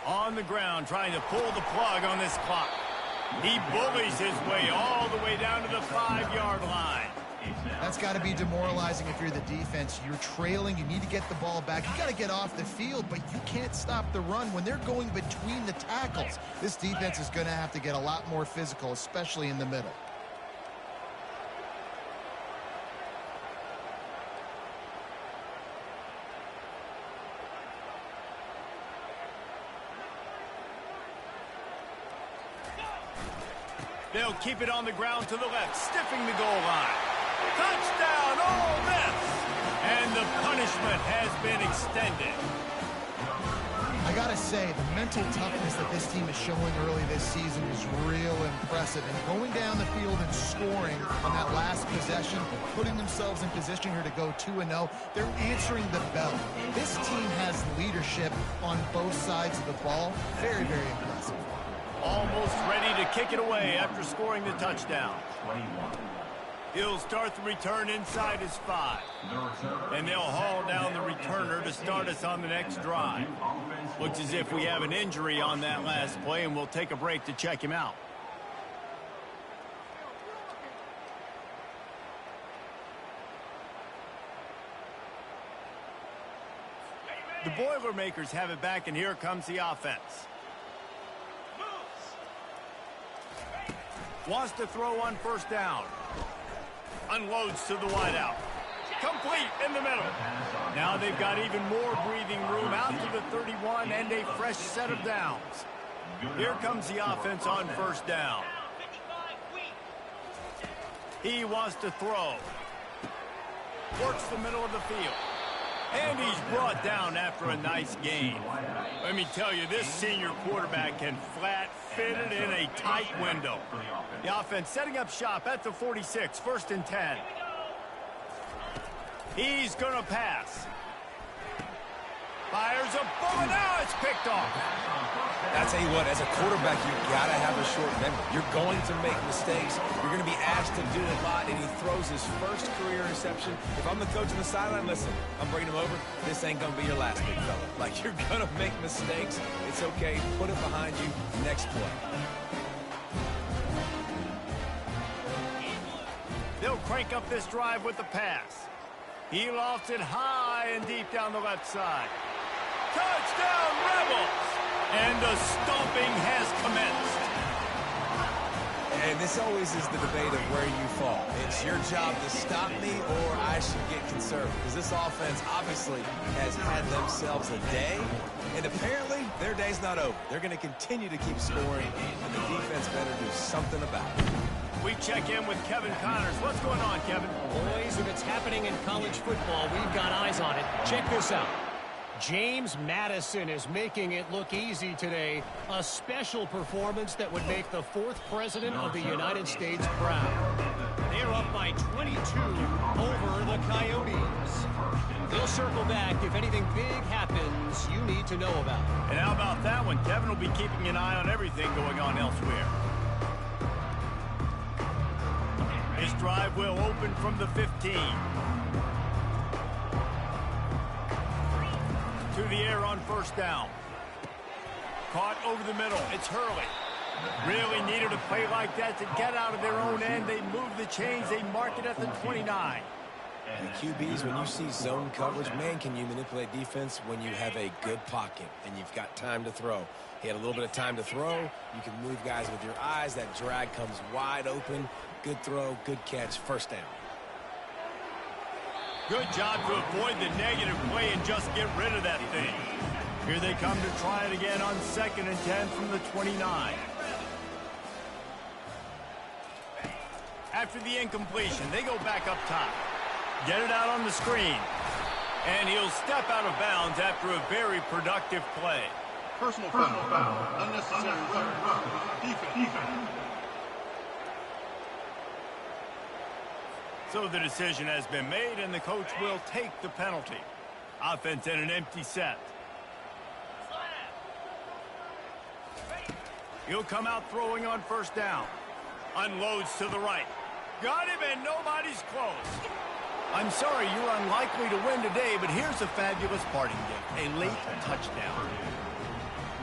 On the ground, trying to pull the plug on this clock. He bullies his way all the way down to the 5-yard line. That's got to be demoralizing if you're the defense. You're trailing. You need to get the ball back. You got to get off the field, but you can't stop the run when they're going between the tackles. This defense is going to have to get a lot more physical, especially in the middle. They'll keep it on the ground to the left, stiffing the goal line. Touchdown, Ole Miss! And the punishment has been extended. I got to say, the mental toughness that this team is showing early this season is real impressive. And going down the field and scoring on that last possession, putting themselves in position here to go 2-0, they're answering the bell. This team has leadership on both sides of the ball. Very, very impressive. Almost ready to kick it away after scoring the touchdown. He'll start the return inside his 5. And they'll haul down the returner to start us on the next drive. Looks as if we have an injury on that last play, and we'll take a break to check him out. The Boilermakers have it back, and here comes the offense. Wants to throw on 1st down. Unloads to the wideout. Complete in the middle. Now they've got even more breathing room out to the 31 and a fresh set of downs. Here comes the offense on 1st down. He wants to throw. Works the middle of the field. And he's brought down after a nice gain. Let me tell you, this senior quarterback can flat fit it in a tight window. The offense setting up shop at the 46, 1st and 10. He's going to pass. Fires a bullet. Now it's picked off. I tell you what, as a quarterback, you've got to have a short memory. You're going to make mistakes. You're going to be asked to do a lot, and he throws his first career interception. If I'm the coach on the sideline, listen, I'm bringing him over. This ain't going to be your last, big fella. Like, you're going to make mistakes. It's okay. Put it behind you. Next play. They'll crank up this drive with the pass. He lofts it high and deep down the left side. Touchdown, Rebels! And the stomping has commenced. And this always is the debate of where you fall. It's your job to stop me, or I should get conservative. Because this offense obviously has had themselves a day, and apparently their day's not over. They're going to continue to keep scoring, and the defense better do something about it. We check in with Kevin Connors. What's going on, Kevin? Boys, if it's happening in college football, we've got eyes on it. Check this out. James Madison is making it look easy today. A special performance that would make the 4th president of the United States proud. They're up by 22 over the Coyotes. They'll circle back if anything big happens you need to know about. And how about that one? Kevin will be keeping an eye on everything going on elsewhere. This drive will open from the 15. To the air on 1st down. Caught over the middle. It's Hurley. Really needed a play like that to get out of their own end. They move the chains. They mark it at the 29. And QBs, when you see zone coverage, man, can you manipulate defense when you have a good pocket and you've got time to throw. He had a little bit of time to throw. You can move guys with your eyes. That drag comes wide open. Good throw, good catch, first down. Good job to avoid the negative play and just get rid of that thing. Here they come to try it again on 2nd and 10 from the 29. After the incompletion, they go back up top. Get it out on the screen. And he'll step out of bounds after a very productive play. Personal foul. Unnecessary rough. Defense. So the decision has been made, and the coach will take the penalty. Offense in an empty set. He'll come out throwing on 1st down. Unloads to the right. Got him, and nobody's close. I'm sorry, you're unlikely to win today, but here's a fabulous parting gift. A late touchdown.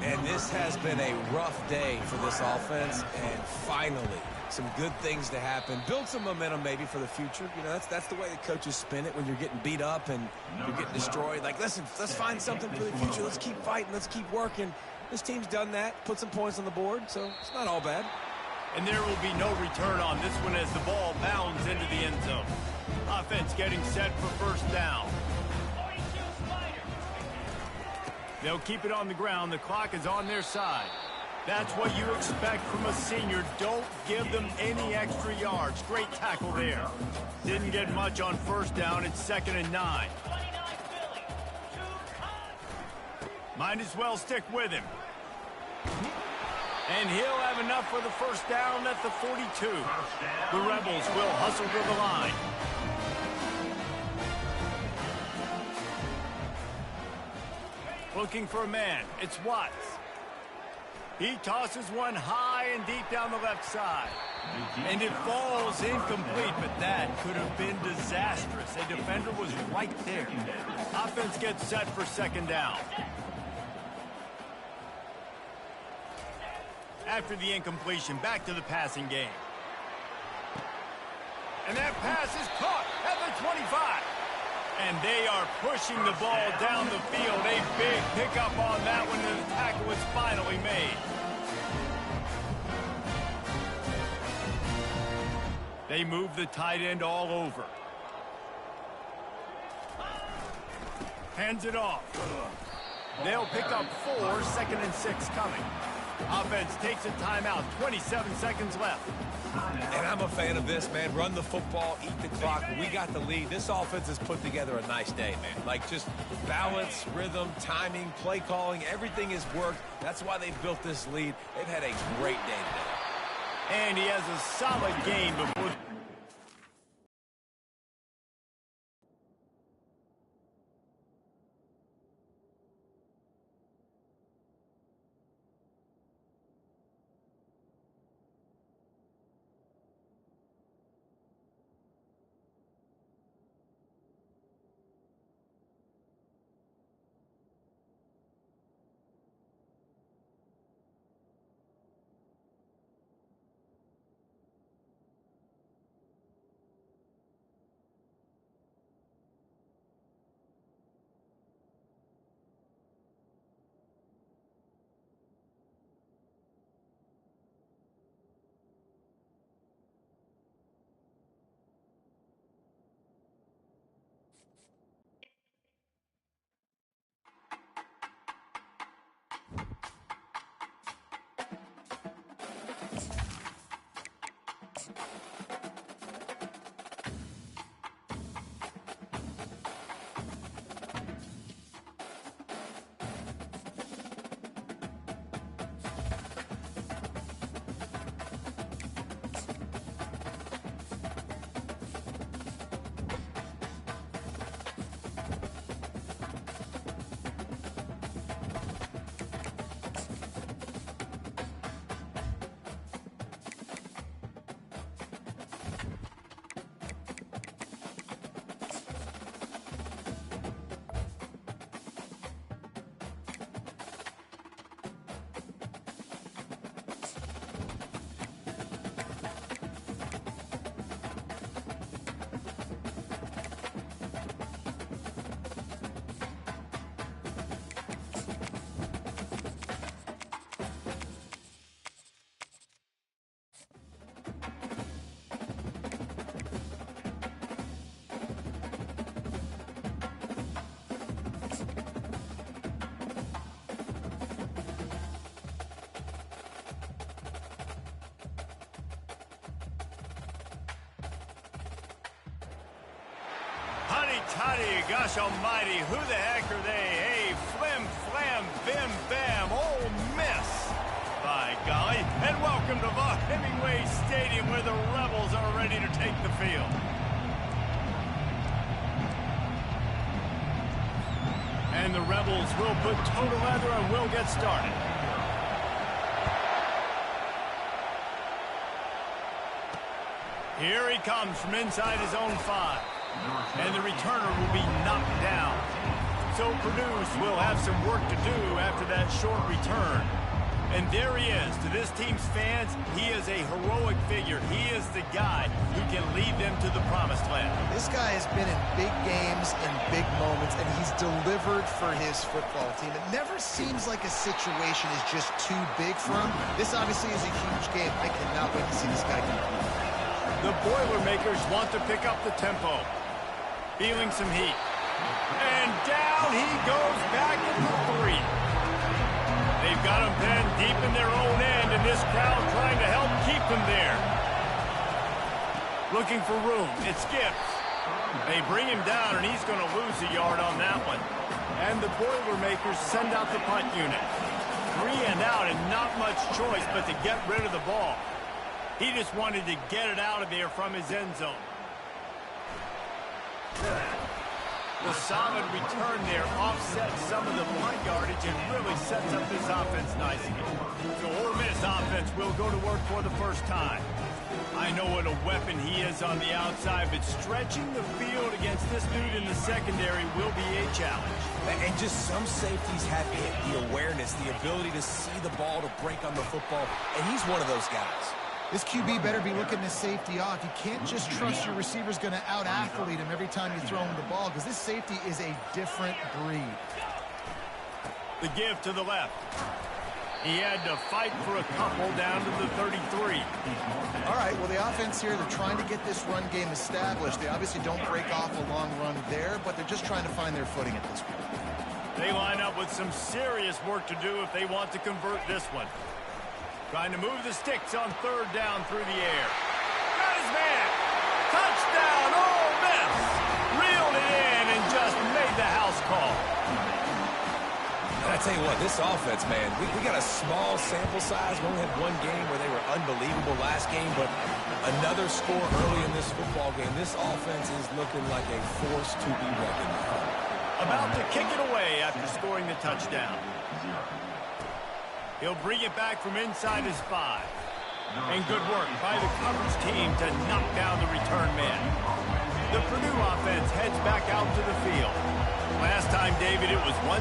And this has been a rough day for this offense, and finally, some good things to happen. Build some momentum maybe for the future. You know, that's the way the coaches spin it when you're getting beat up and you're getting destroyed. Like, listen, let's find something for the future. Let's keep fighting. Let's keep working. This team's done that, put some points on the board, so it's not all bad. And there will be no return on this one as the ball bounds into the end zone. Offense getting set for 1st down. They'll keep it on the ground. The clock is on their side. That's what you expect from a senior. Don't give them any extra yards. Great tackle there. Didn't get much on 1st down. It's 2nd and 9. Might as well stick with him. And he'll have enough for the 1st down at the 42. The Rebels will hustle to the line. Looking for a man. It's Watts. He tosses one high and deep down the left side. And it falls incomplete, but that could have been disastrous. A defender was right there. Offense gets set for 2nd down. After the incompletion, back to the passing game. And that pass is caught at the 25. And they are pushing the ball down the field. A big pickup on that one, and the tackle was finally made. They move the tight end all over. Hands it off. They'll pick up 4, 2nd and 6 coming. Offense takes a timeout, 27 seconds left. And I'm a fan of this, man. Run the football, eat the clock. We got the lead. This offense has put together a nice day, man. Like, just balance, rhythm, timing, play calling, everything has worked. That's why they've built this lead. They've had a great day today. And he has a solid game before toddy, gosh almighty, who the heck are they? Hey, flim, flam, bim, bam, Ole Miss. By golly, and welcome to Vaught Hemingway Stadium where the Rebels are ready to take the field. And the Rebels will put toe to leather and will get started. Here he comes from inside his own 5. And the returner will be knocked down. So Purdue will have some work to do after that short return. And there he is. To this team's fans, he is a heroic figure. He is the guy who can lead them to the promised land. This guy has been in big games and big moments, and he's delivered for his football team. It never seems like a situation is just too big for him. This obviously is a huge game. I cannot wait to see this guy compete. The Boilermakers want to pick up the tempo. Feeling some heat. And down he goes back at the 3. They've got him pinned deep in their own end, and this crowd trying to help keep them there. Looking for room. It skips. They bring him down, and he's going to lose a yard on that one. And the Boilermakers send out the punt unit. 3 and out, and not much choice but to get rid of the ball. He just wanted to get it out of there from his end zone. The solid return there offsets some of the punt yardage and really sets up this offense nicely. So Ole Miss offense will go to work for the first time. I know what a weapon he is on the outside, but stretching the field against this dude in the secondary will be a challenge. And just some safeties have it, the awareness, the ability to see the ball, to break on the football, and he's one of those guys. This QB better be looking his safety off. You can't just trust your receiver's going to out-athlete him every time you throw him the ball, because this safety is a different breed. The give to the left. He had to fight for a couple down to the 33. All right, well, the offense here, they're trying to get this run game established. They obviously don't break off a long run there, but they're just trying to find their footing at this point. They line up with some serious work to do if they want to convert this one. Trying to move the sticks on 3rd down through the air. Got his man. Touchdown, Ole Miss. Reeled it in and just made the house call. And I tell you what, this offense, man, we got a small sample size. We only had one game where they were unbelievable last game, but another score early in this football game. This offense is looking like a force to be reckoned with. About to kick it away after scoring the touchdown. He'll bring it back from inside his 5. And good work by the coverage team to knock down the return man. The Purdue offense heads back out to the field. Last time, David, it was 1-2-3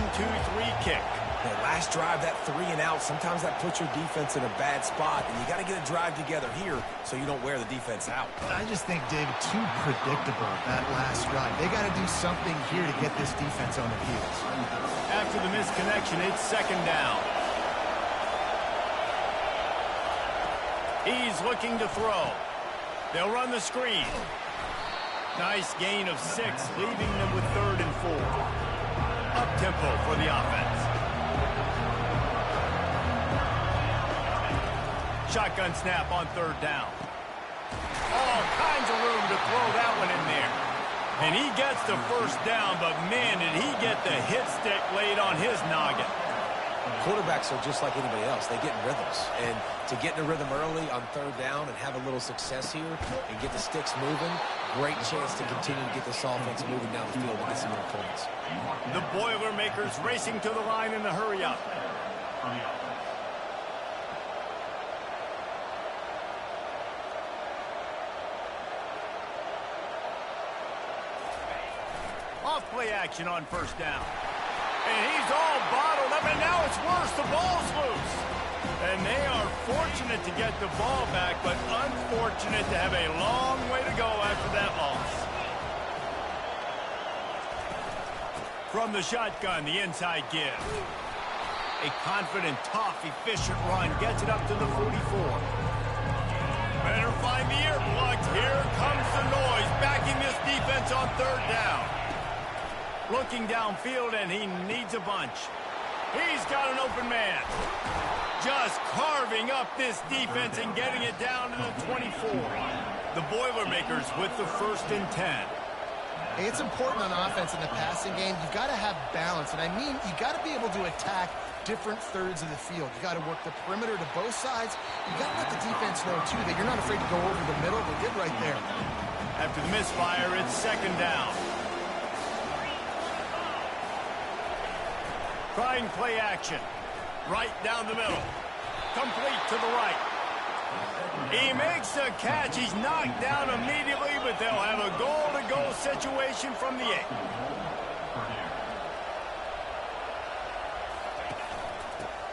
kick. That last drive, that 3 and out, sometimes that puts your defense in a bad spot, and you got to get a drive together here so you don't wear the defense out. I just think, David, too predictable, that last drive. They got to do something here to get this defense on their heels. After the misconnection, it's 2nd down. He's looking to throw. They'll run the screen. Nice gain of 6, leaving them with 3rd and 4. Up-tempo for the offense. Shotgun snap on 3rd down. All kinds of room to throw that one in there. And he gets the 1st down, but man, did he get the hit stick laid on his noggin. Quarterbacks are just like anybody else. They get in rhythms. And to get in a rhythm early on 3rd down and have a little success here and get the sticks moving, great chance to continue to get this offense moving down the field and get some more points. The Boilermakers racing to the line in the hurry-up. Off-play action on 1st down. And he's all bottled up, and now it's worse. The ball's loose. And they are fortunate to get the ball back, but unfortunate to have a long way to go after that loss. From the shotgun, the inside give. A confident, tough, efficient run gets it up to the 44. Better find the earplugs. Here comes the noise, backing this defense on 3rd down. Looking downfield, and he needs a bunch. He's got an open man. Just carving up this defense and getting it down to the 24. The Boilermakers with the 1st and 10. Hey, it's important on offense in the passing game. You've got to have balance, and I mean you've got to be able to attack different thirds of the field. You got to work the perimeter to both sides. You got to let the defense know, too, that you're not afraid to go over the middle. They did right there. After the misfire, it's second down. Trying play action. Right down the middle. Complete to the right. He makes the catch. He's knocked down immediately, but they'll have a goal-to-goal situation from the 8.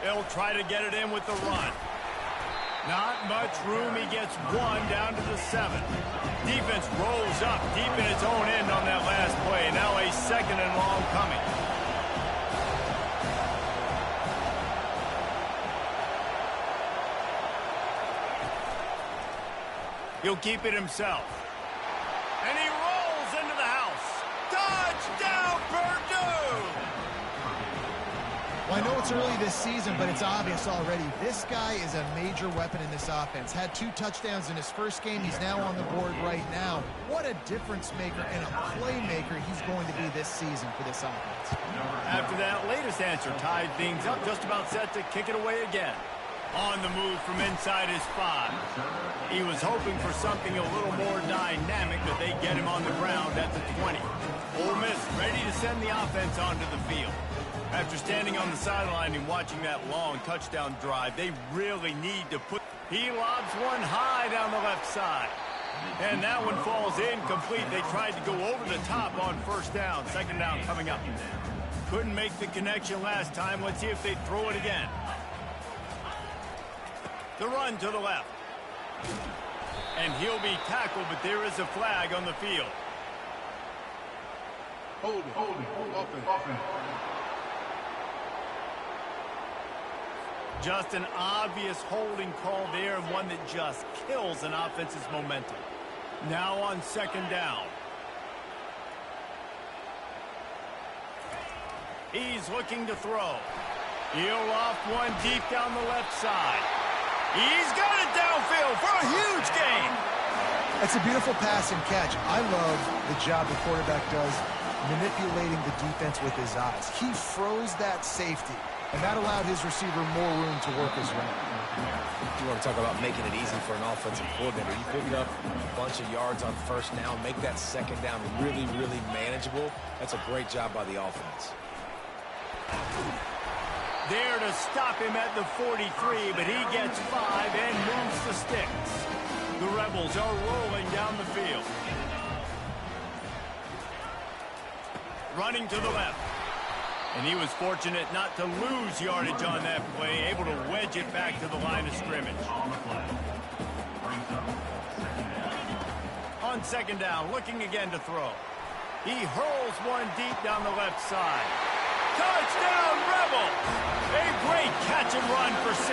They'll try to get it in with the run. Not much room. He gets 1 down to the 7. Defense rolls up deep in its own end on that last play. Now a second and long coming. He'll keep it himself. And he rolls into the house. Touchdown, Purdue! Well, I know it's early this season, but it's obvious already. This guy is a major weapon in this offense. Had 2 touchdowns in his first game. He's now on the board right now. What a difference maker and a playmaker he's going to be this season for this offense. After that latest answer tied things up, just about set to kick it away again. On the move from inside his 5. He was hoping for something a little more dynamic, but they get him on the ground at the 20. Ole Miss ready to send the offense onto the field. After standing on the sideline and watching that long touchdown drive, they really need to put... He lobs one high down the left side. And that one falls incomplete. They tried to go over the top on first down. Second down coming up. Couldn't make the connection last time. Let's see if they throw it again. The run to the left. And he'll be tackled, but there is a flag on the field. Hold it. Offense. Just an obvious holding call there, and one that just kills an offense's momentum. Now on second down. He's looking to throw. He'll off one deep down the left side. He's got it downfield for a huge gain. That's a beautiful pass and catch. I love the job the quarterback does manipulating the defense with his eyes. He froze that safety, and that allowed his receiver more room to work his route. You want to talk about making it easy for an offensive coordinator. You pick up a bunch of yards on first down, make that second down really, really manageable. That's a great job by the offense. There to stop him at the 43, but he gets 5 and moves the sticks. The Rebels are rolling down the field. Running to the left. And he was fortunate not to lose yardage on that play, able to wedge it back to the line of scrimmage. On second down, looking again to throw. He hurls one deep down the left side. Touchdown, Rebels! A great catch and run for 6.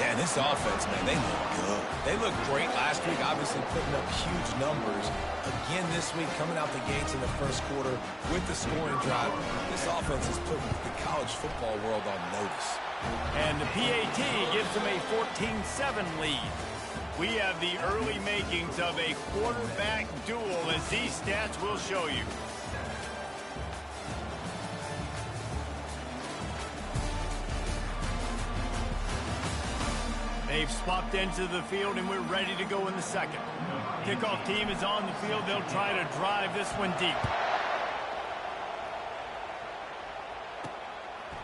Yeah, and this offense, man, they look good. They looked great last week, obviously putting up huge numbers. Again this week, coming out the gates in the first quarter with the scoring drive. This offense is putting the college football world on notice. And the PAT gives them a 14-7 lead. We have the early makings of a quarterback duel, as these stats will show you. They've swapped into the field, and we're ready to go in the second. Kickoff team is on the field. They'll try to drive this one deep.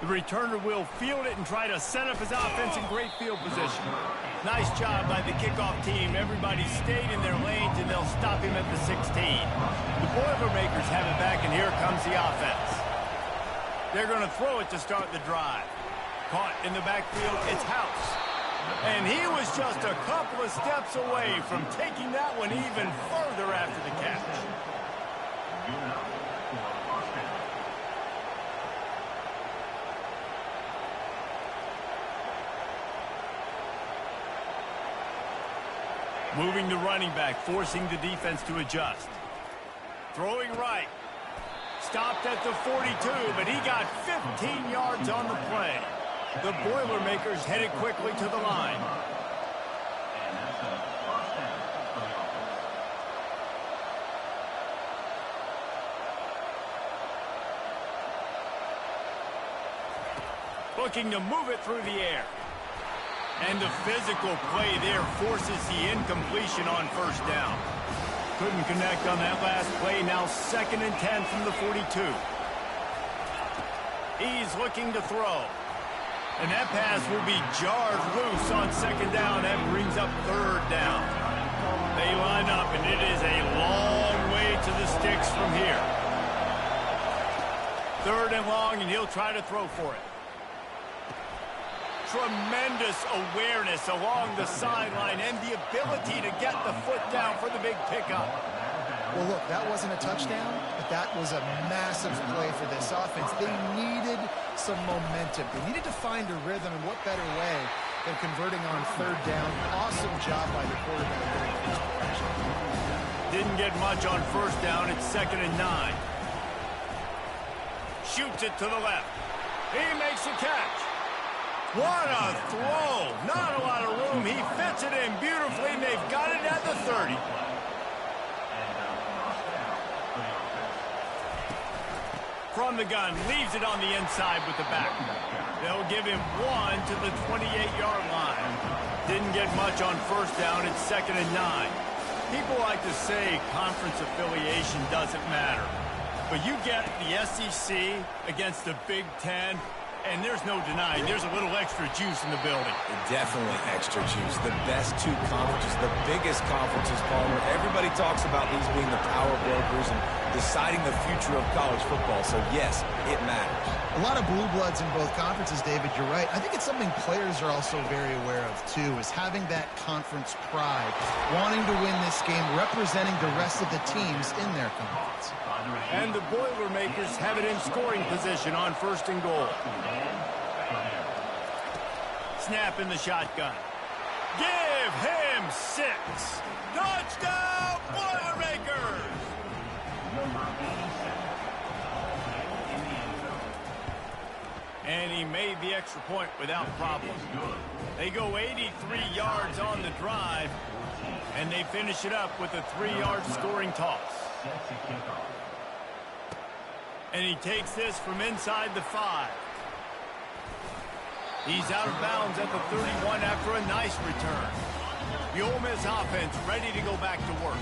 The returner will field it and try to set up his offense in great field position. Nice job by the kickoff team. Everybody stayed in their lanes, and they'll stop him at the 16. The Boilermakers have it back, and here comes the offense. They're going to throw it to start the drive. Caught in the backfield, it's House. And he was just a couple of steps away from taking that one even further after the catch. Moving the running back, forcing the defense to adjust. Throwing right. Stopped at the 42, but he got 15 yards on the play. The Boilermakers headed quickly to the line. looking to move it through the air. And the physical play there forces the incompletion on first down. Couldn't connect on that last play. Now 2nd and 10 from the 42. He's looking to throw. And that pass will be jarred loose on 2nd down. That brings up 3rd down. They line up, and it is a long way to the sticks from here. 3rd and long, and he'll try to throw for it. Tremendous awareness along the sideline and the ability to get the foot down for the big pickup. Well, look, that wasn't a touchdown, but that was a massive play for this offense. They needed some momentum. They needed to find a rhythm, and what better way than converting on 3rd down. Awesome job by the quarterback going first direction. Didn't get much on 1st down. It's 2nd and 9. Shoots it to the left. He makes a catch. What a throw. Not a lot of room. He fits it in beautifully, and they've got it at the 30. From the gun, leaves it on the inside with the back. They'll give him 1 to the 28-yard line. Didn't get much on 1st down. It's 2nd and 9. People like to say conference affiliation doesn't matter. But you get the SEC against the Big Ten, and there's no denying there's a little extra juice in the building. Definitely extra juice. The best 2 conferences, the biggest conferences, Palmer. Everybody talks about these being the power brokers and deciding the future of college football. So, yes, it matters. A lot of blue bloods in both conferences, David. You're right. I think it's something players are also very aware of, too, is having that conference pride, wanting to win this game, representing the rest of the teams in their conference. And the Boilermakers have it in scoring position on 1st and goal. Snap in the shotgun. Give him 6. Touchdown, Boilermakers! And he made the extra point without problem. They go 83 yards on the drive, and they finish it up with a 3-yard scoring toss. And he takes this from inside the 5. He's out of bounds at the 31 after a nice return. The Ole Miss offense ready to go back to work.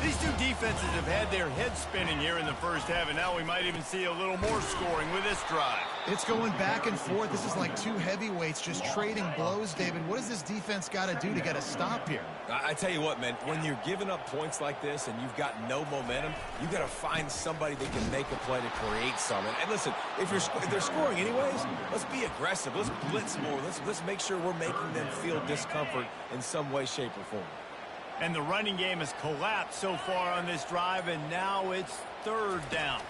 These 2 defenses have had their heads spinning here in the first half, and now we might even see a little more scoring with this drive. It's going back and forth. This is like 2 heavyweights just trading blows, David. What does this defense got to do to get a stop here? I tell you what, man, when you're giving up points like this and you've got no momentum, you got to find somebody that can make a play to create something. And listen, if they're scoring anyways, let's be aggressive. Let's blitz more. Let's make sure we're making them feel discomfort in some way, shape, or form. And the running game has collapsed so far on this drive, and now it's 3rd down.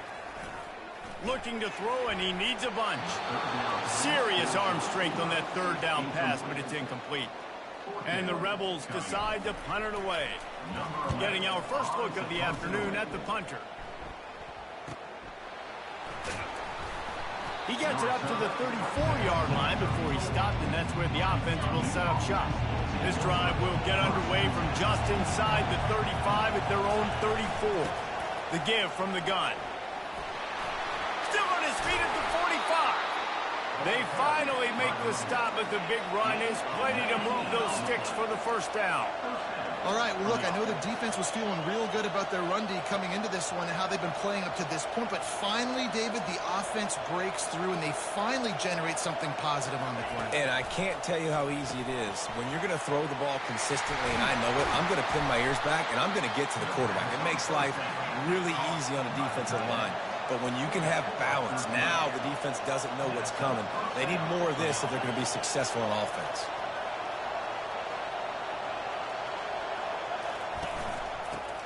Looking to throw, and he needs a bunch. Serious arm strength on that 3rd down pass, but it's incomplete. And the Rebels decide to punt it away. Getting our first look of the afternoon at the punter. He gets it up to the 34-yard line before he stopped, and that's where the offense will set up shop. This drive will get underway from just inside the 35 at their own 34. The give from the gun. Still on his feet at the 45. They finally make the stop, but the big run is plenty to move those sticks for the 1st down. All right, well, look, I know the defense was feeling real good about their run D coming into this one and how they've been playing up to this point, but finally, David, the offense breaks through and they finally generate something positive on the ground. And I can't tell you how easy it is. When you're going to throw the ball consistently, and I know it, I'm going to pin my ears back, and I'm going to get to the quarterback. It makes life really easy on a defensive line. But when you can have balance, now the defense doesn't know what's coming. They need more of this if they're going to be successful on offense.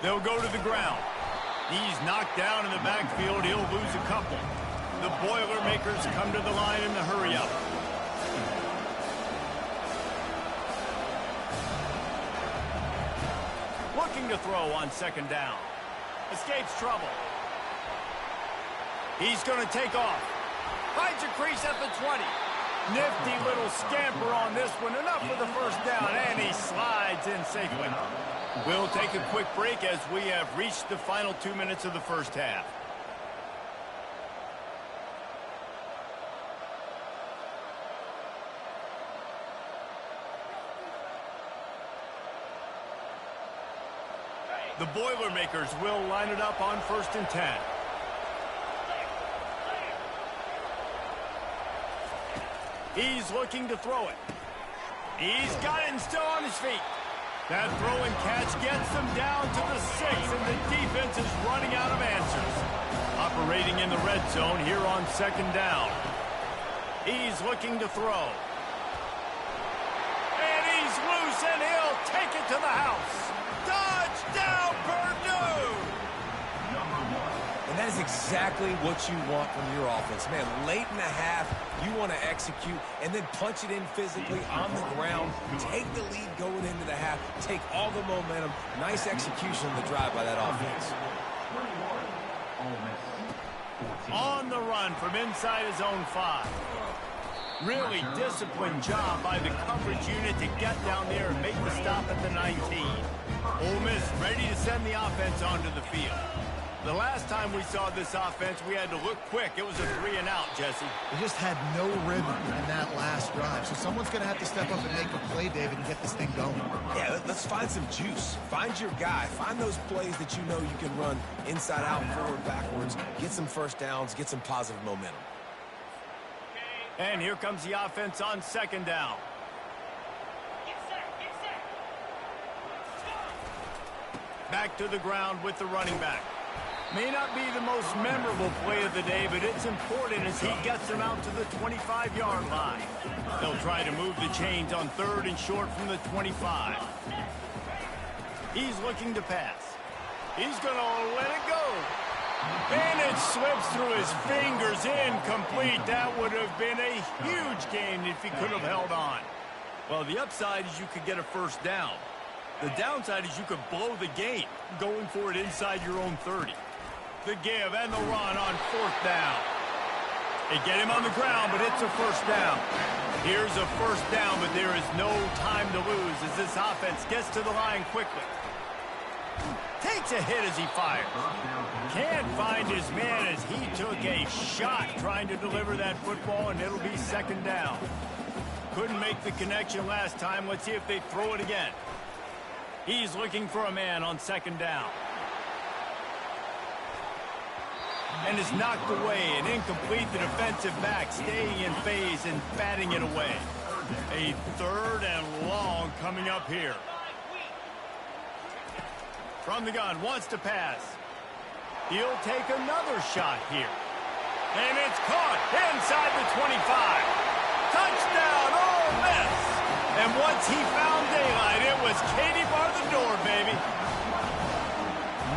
They'll go to the ground. He's knocked down in the backfield. He'll lose a couple. The Boilermakers come to the line in the hurry-up. Looking to throw on 2nd down. Escapes trouble. He's going to take off. Finds a crease at the 20. Nifty little scamper on this one. Enough for the 1st down, and he slides in safely. We'll take a quick break as we have reached the final 2 minutes of the first half. The Boilermakers will line it up on 1st and 10. He's looking to throw it. He's got it and still on his feet. That throw and catch gets them down to the 6, and the defense is running out of answers. Operating in the red zone here on 2nd down. He's looking to throw. And he's loose, and he'll take it to the house. Touchdown, Purdue! And that is exactly what you want from your offense. Man, late in the half, you want to execute and then punch it in physically on the ground. Take the lead going into the half. Take all the momentum. Nice execution on the drive by that offense. On the run from inside his own 5. Really disciplined job by the coverage unit to get down there and make the stop at the 19. Ole Miss ready to send the offense onto the field. The last time we saw this offense, we had to look quick. It was a 3-and-out, Jesse. They just had no rhythm in that last drive. So someone's going to have to step up and make a play, David, and get this thing going. Yeah, let's find some juice. Find your guy. Find those plays that you know you can run inside out, forward, backwards. Get some first downs. Get some positive momentum. And here comes the offense on 2nd down. Back to the ground with the running back. May not be the most memorable play of the day, but it's important as he gets them out to the 25-yard line. They'll try to move the chains on 3rd and short from the 25. He's looking to pass. He's going to let it go. And it slips through his fingers, incomplete. That would have been a huge gain if he could have held on. Well, the upside is you could get a 1st down. The downside is you could blow the game going for it inside your own 30. The give and the run on 4th down. They get him on the ground, but it's a 1st down. Here's a 1st down, but there is no time to lose as this offense gets to the line quickly. Takes a hit as he fires. Can't find his man as he took a shot trying to deliver that football, and it'll be 2nd down. Couldn't make the connection last time. Let's see if they throw it again. He's looking for a man on 2nd down. And is knocked away and incomplete. The defensive back staying in phase and batting it away. A 3rd and long coming up here. From the gun, wants to pass. He'll take another shot here. And it's caught inside the 25. Touchdown, Ole Miss. And once he found daylight, it was Katie bar the door, baby.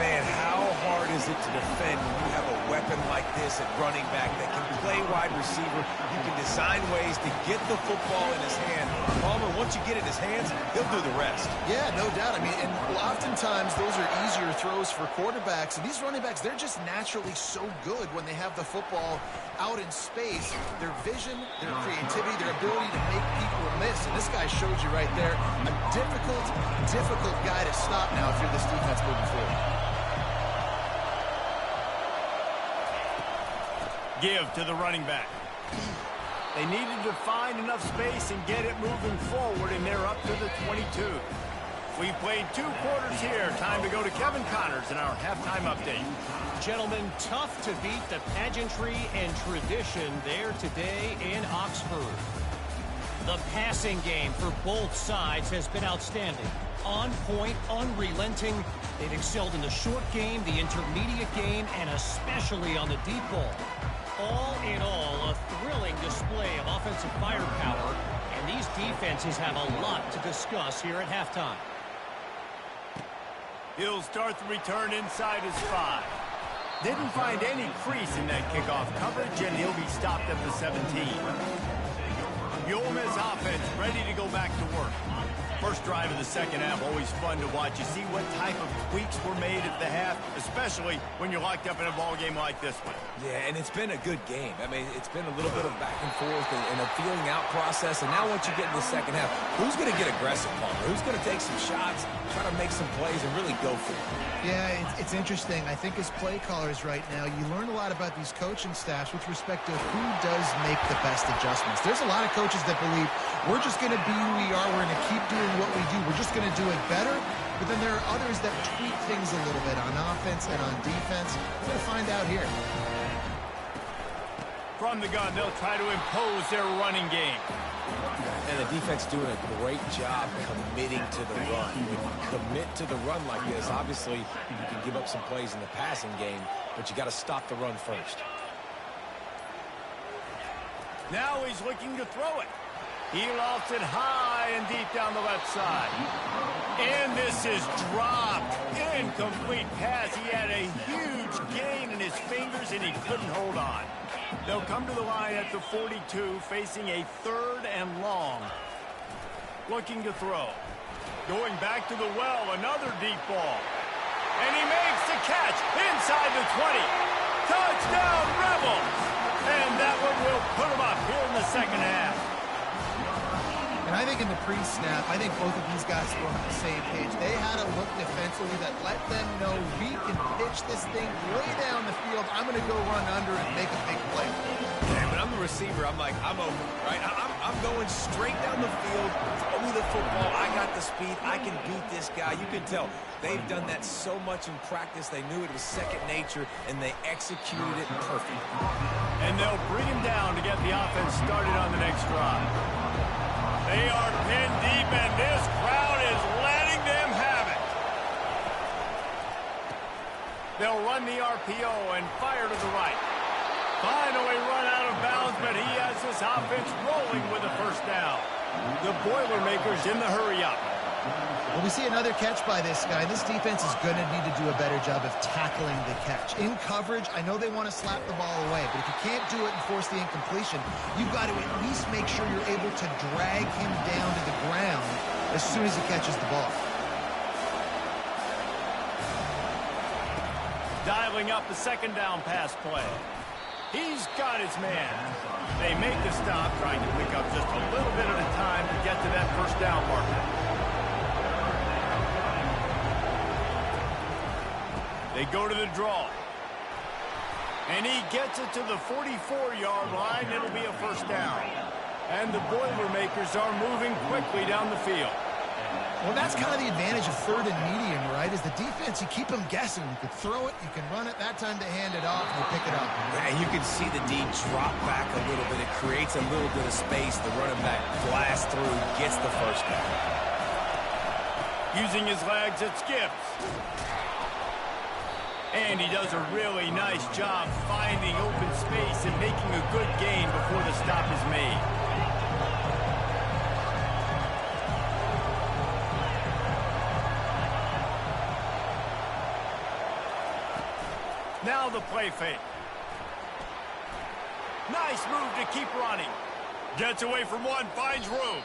Man, how hard is it to defend when you have a weapon like this at running back that can play wide receiver? You can design ways to get the football in his hand. Palmer, once you get it in his hands, he'll do the rest. Yeah, no doubt. I mean, and oftentimes those are easier throws for quarterbacks. And these running backs, they're just naturally so good when they have the football out in space. Their vision, their creativity, their ability to make people miss. And this guy showed you right there, a difficult guy to stop now if you're this defense moving forward. Give to the running back. They needed to find enough space and get it moving forward, and they're up to the 22. We played 2 quarters here. Time to go to Kevin Connors in our halftime update. Gentlemen, tough to beat the pageantry and tradition there today in Oxford. The passing game for both sides has been outstanding. On point, unrelenting. They've excelled in the short game, the intermediate game, and especially on the deep ball. All in all, a thrilling display of offensive firepower, and these defenses have a lot to discuss here at halftime. He'll start the return inside his 5. Didn't find any crease in that kickoff coverage, and he'll be stopped at the 17. The Ole Miss offense ready to go back to work. First drive of the 2nd half, always fun to watch. You see what type of tweaks were made at the half, especially when you're locked up in a ball game like this one. Yeah, and it's been a good game. I mean, it's been a little bit of back and forth and a feeling out process. And now once you get in the 2nd half, who's going to get aggressive, Palmer? Who's going to take some shots, try to make some plays, and really go for it? Yeah, it's interesting. I think as play callers right now, you learn a lot about these coaching staffs with respect to who does make the best adjustments. There's a lot of coaches that believe we're just going to be who we are. We're going to keep doing what we do. We're just going to do it better. but then there are others that tweak things a little bit on offense and on defense. We're going to find out here. From the gun, they'll try to impose their running game. And the defense doing a great job committing to the run. When you commit to the run like this, obviously you can give up some plays in the passing game, but you got to stop the run first. Now he's looking to throw it. He lofts it high and deep down the left side. And this is dropped. Incomplete pass. He had a huge gain in his fingers, and he couldn't hold on. They'll come to the line at the 42, facing a 3rd and long. Looking to throw. Going back to the well, another deep ball. And he makes the catch inside the 20. Touchdown, Rebels! And that one will put him up here in the second half. And I think in the pre-snap, I think both of these guys were on the same page. They had a look defensively that let them know we can pitch this thing way down the field. I'm going to go run under and make a big play. Yeah, but I'm the receiver. I'm like, I'm open, right? I'm going straight down the field. Throw me the football. I got the speed. I can beat this guy. You can tell they've done that so much in practice. They knew it was second nature, and they executed it perfectly. And they'll bring him down to get the offense started on the next drive. They are pinned deep, and this crowd is letting them have it. They'll run the RPO and fire to the right. Finally run out of bounds, but he has this offense rolling with a first down. The Boilermakers in the hurry-up. Well, we see another catch by this guy. This defense is going to need to do a better job of tackling the catch. In coverage, I know they want to slap the ball away, but if you can't do it and force the incompletion, you've got to at least make sure you're able to drag him down to the ground as soon as he catches the ball. Dialing up the second down pass play. He's got his man. They make the stop, trying to pick up just a little bit at a time to get to that first down marker. They go to the draw. And he gets it to the 44-yard line. It'll be a first down. And the Boilermakers are moving quickly down the field. Well, that's kind of the advantage of 3rd and medium, right? Is the defense, you keep them guessing. You can throw it, you can run it. That time to hand it off, and you pick it up. And you can see the D drop back a little bit. It creates a little bit of space. The running back blasts through, gets the first down. Using his legs, it skips. And he does a really nice job finding open space and making a good gain before the stop is made. Now the play fake. Nice move to keep running. Gets away from one, finds room.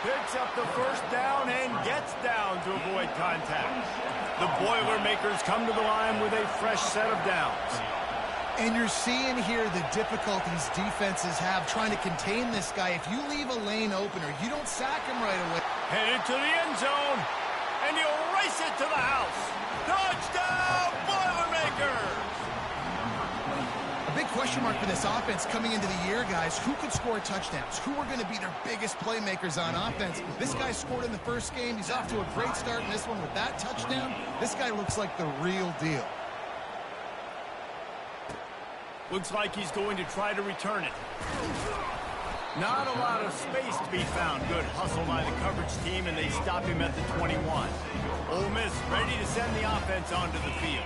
Picks up the first down and gets down to avoid contact. The Boilermakers come to the line with a fresh set of downs. And you're seeing here the difficulties defenses have trying to contain this guy. If you leave a lane open or you don't sack him right away. Headed to the end zone, and he'll race it to the house. Touchdown, Boilermakers! A big question mark for this offense coming into the year, guys. Who could score touchdowns? Who are going to be their biggest playmakers on offense? This guy scored in the first game. He's off to a great start in this one with that touchdown. This guy looks like the real deal. Looks like he's going to try to return it. Not a lot of space to be found. Good hustle by the coverage team, and they stop him at the 21. Ole Miss ready to send the offense onto the field.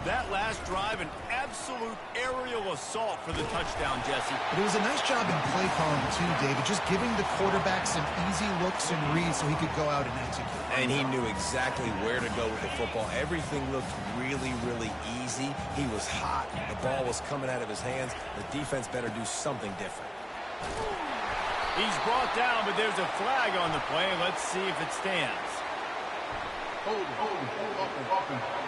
That last drive, an absolute aerial assault for the touchdown, Jesse. But it was a nice job in play calling, too, David, just giving the quarterback some easy looks and reads so he could go out and execute. And he knew exactly where to go with the football. Everything looked really, really easy. He was hot. The ball was coming out of his hands. The defense better do something different. He's brought down, but there's a flag on the play. Let's see if it stands. Hold it.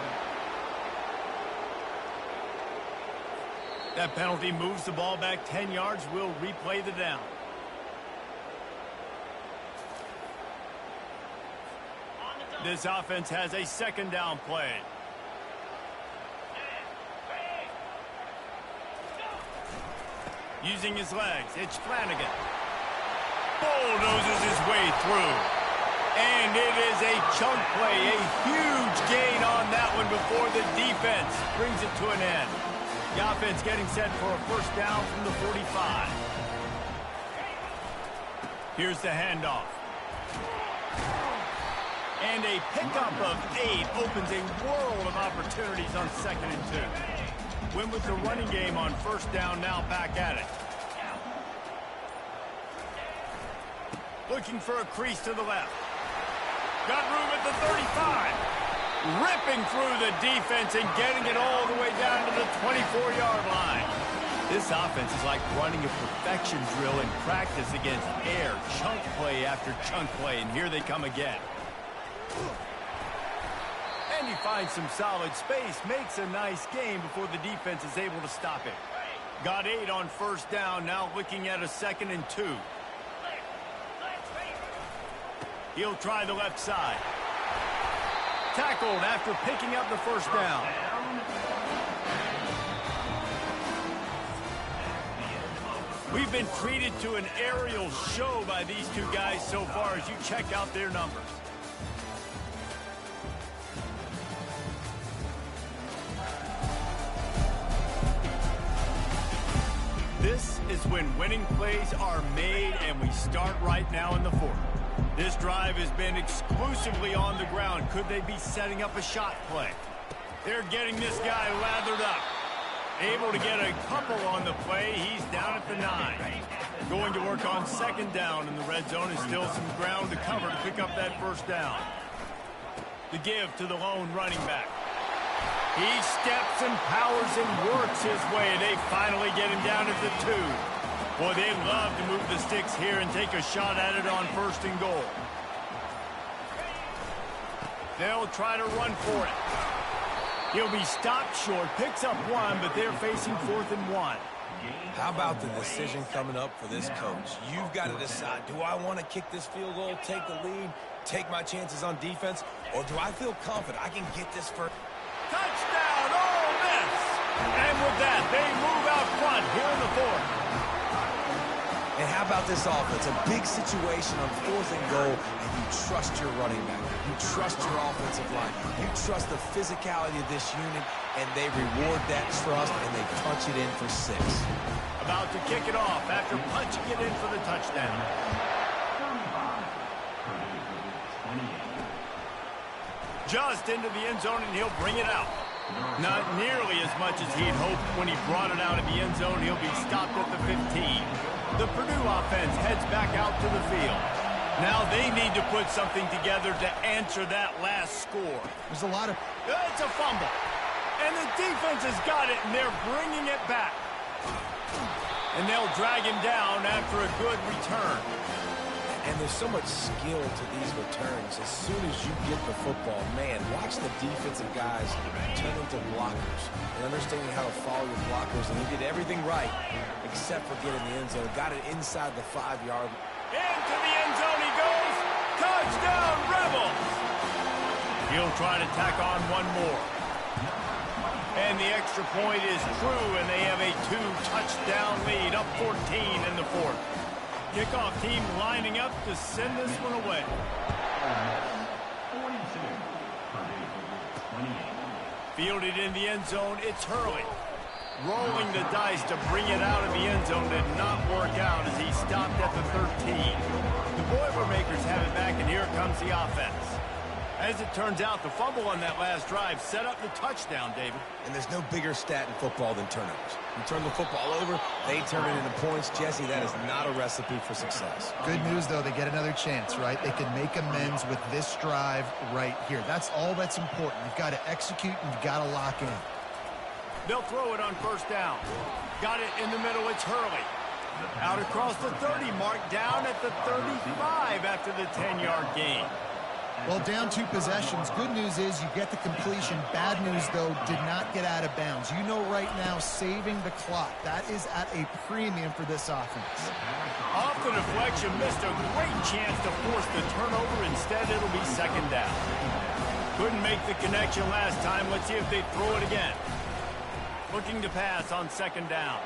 That penalty moves the ball back 10 yards. We'll replay the down. This offense has a second down play. Using his legs, it's Flanagan. Bulldozes his way through. And it is a chunk play, a huge gain on that one before the defense brings it to an end. The offense getting set for a first down from the 45. Here's the handoff. And a pickup of 8 opens a world of opportunities on 2nd and 2. Win with the running game on first down, now back at it. Looking for a crease to the left. Got room at the 35. Ripping through the defense and getting it all the way down to the 24-yard line. This offense is like running a perfection drill in practice against air. Chunk play after chunk play, and here they come again. And he finds some solid space, makes a nice gain before the defense is able to stop it. Got 8 on first down, now looking at a 2nd and 2. He'll try the left side. Tackled after picking up the first down. We've been treated to an aerial show by these two guys so far as you check out their numbers. This is when winning plays are made, and we start right now in the 4th. This drive has been exclusively on the ground. Could they be setting up a shot play? They're getting this guy lathered up. Able to get a couple on the play. He's down at the 9. Going to work on 2nd down in the red zone, and still some ground to cover to pick up that first down. The give to the lone running back. He steps and powers and works his way. They finally get him down at the 2. Boy, they love to move the sticks here and take a shot at it on 1st and goal. They'll try to run for it. He'll be stopped short, picks up 1, but they're facing 4th and 1. How about the decision coming up for this coach? You've got to decide, do I want to kick this field goal, take the lead, take my chances on defense, or do I feel confident I can get this first? Touchdown, Ole Miss! And with that, they move out front here in the 4th. And how about this offense? A big situation on 4th and goal, and you trust your running back. You trust your offensive line. You trust the physicality of this unit, and they reward that trust, and they punch it in for 6. About to kick it off after punching it in for the touchdown. Just into the end zone, and he'll bring it out. Not nearly as much as he'd hoped when he brought it out of the end zone. He'll be stopped at the 15. The Purdue offense heads back out to the field. Now they need to put something together to answer that last score. There's a lot of... It's a fumble. And the defense has got it, and they're bringing it back. And they'll drag him down after a good return. And there's so much skill to these returns. As soon as you get the football, man, watch the defensive guys turn into blockers and understanding how to follow your blockers. And he did everything right except for getting the end zone. Got it inside the 5-yard. Into the end zone he goes. Touchdown, Rebels! He'll try to tack on one more. And the extra point is true, and they have a 2-touchdown lead, up 14 in the 4th. Kickoff team lining up to send this one away. 42. Fielded in the end zone, it's Hurley. Rolling the dice to bring it out of the end zone did not work out as he stopped at the 13. The Boilermakers have it back, and here comes the offense. As it turns out, the fumble on that last drive set up the touchdown, David. And there's no bigger stat in football than turnovers. You turn the football over, they turn it into points. Jesse, that is not a recipe for success. Good news, though, they get another chance, right? They can make amends with this drive right here. That's all that's important. You've got to execute, and you've got to lock in. They'll throw it on first down. Got it in the middle, it's Hurley. Out across the 30 mark, down at the 35 after the 10-yard gain. Well, down 2 possessions. Good news is you get the completion. Bad news, though, did not get out of bounds. You know right now, saving the clock. That is at a premium for this offense. Off the deflection, missed a great chance to force the turnover. Instead, it'll be 2nd down. Couldn't make the connection last time. Let's see if they throw it again. Looking to pass on 2nd down.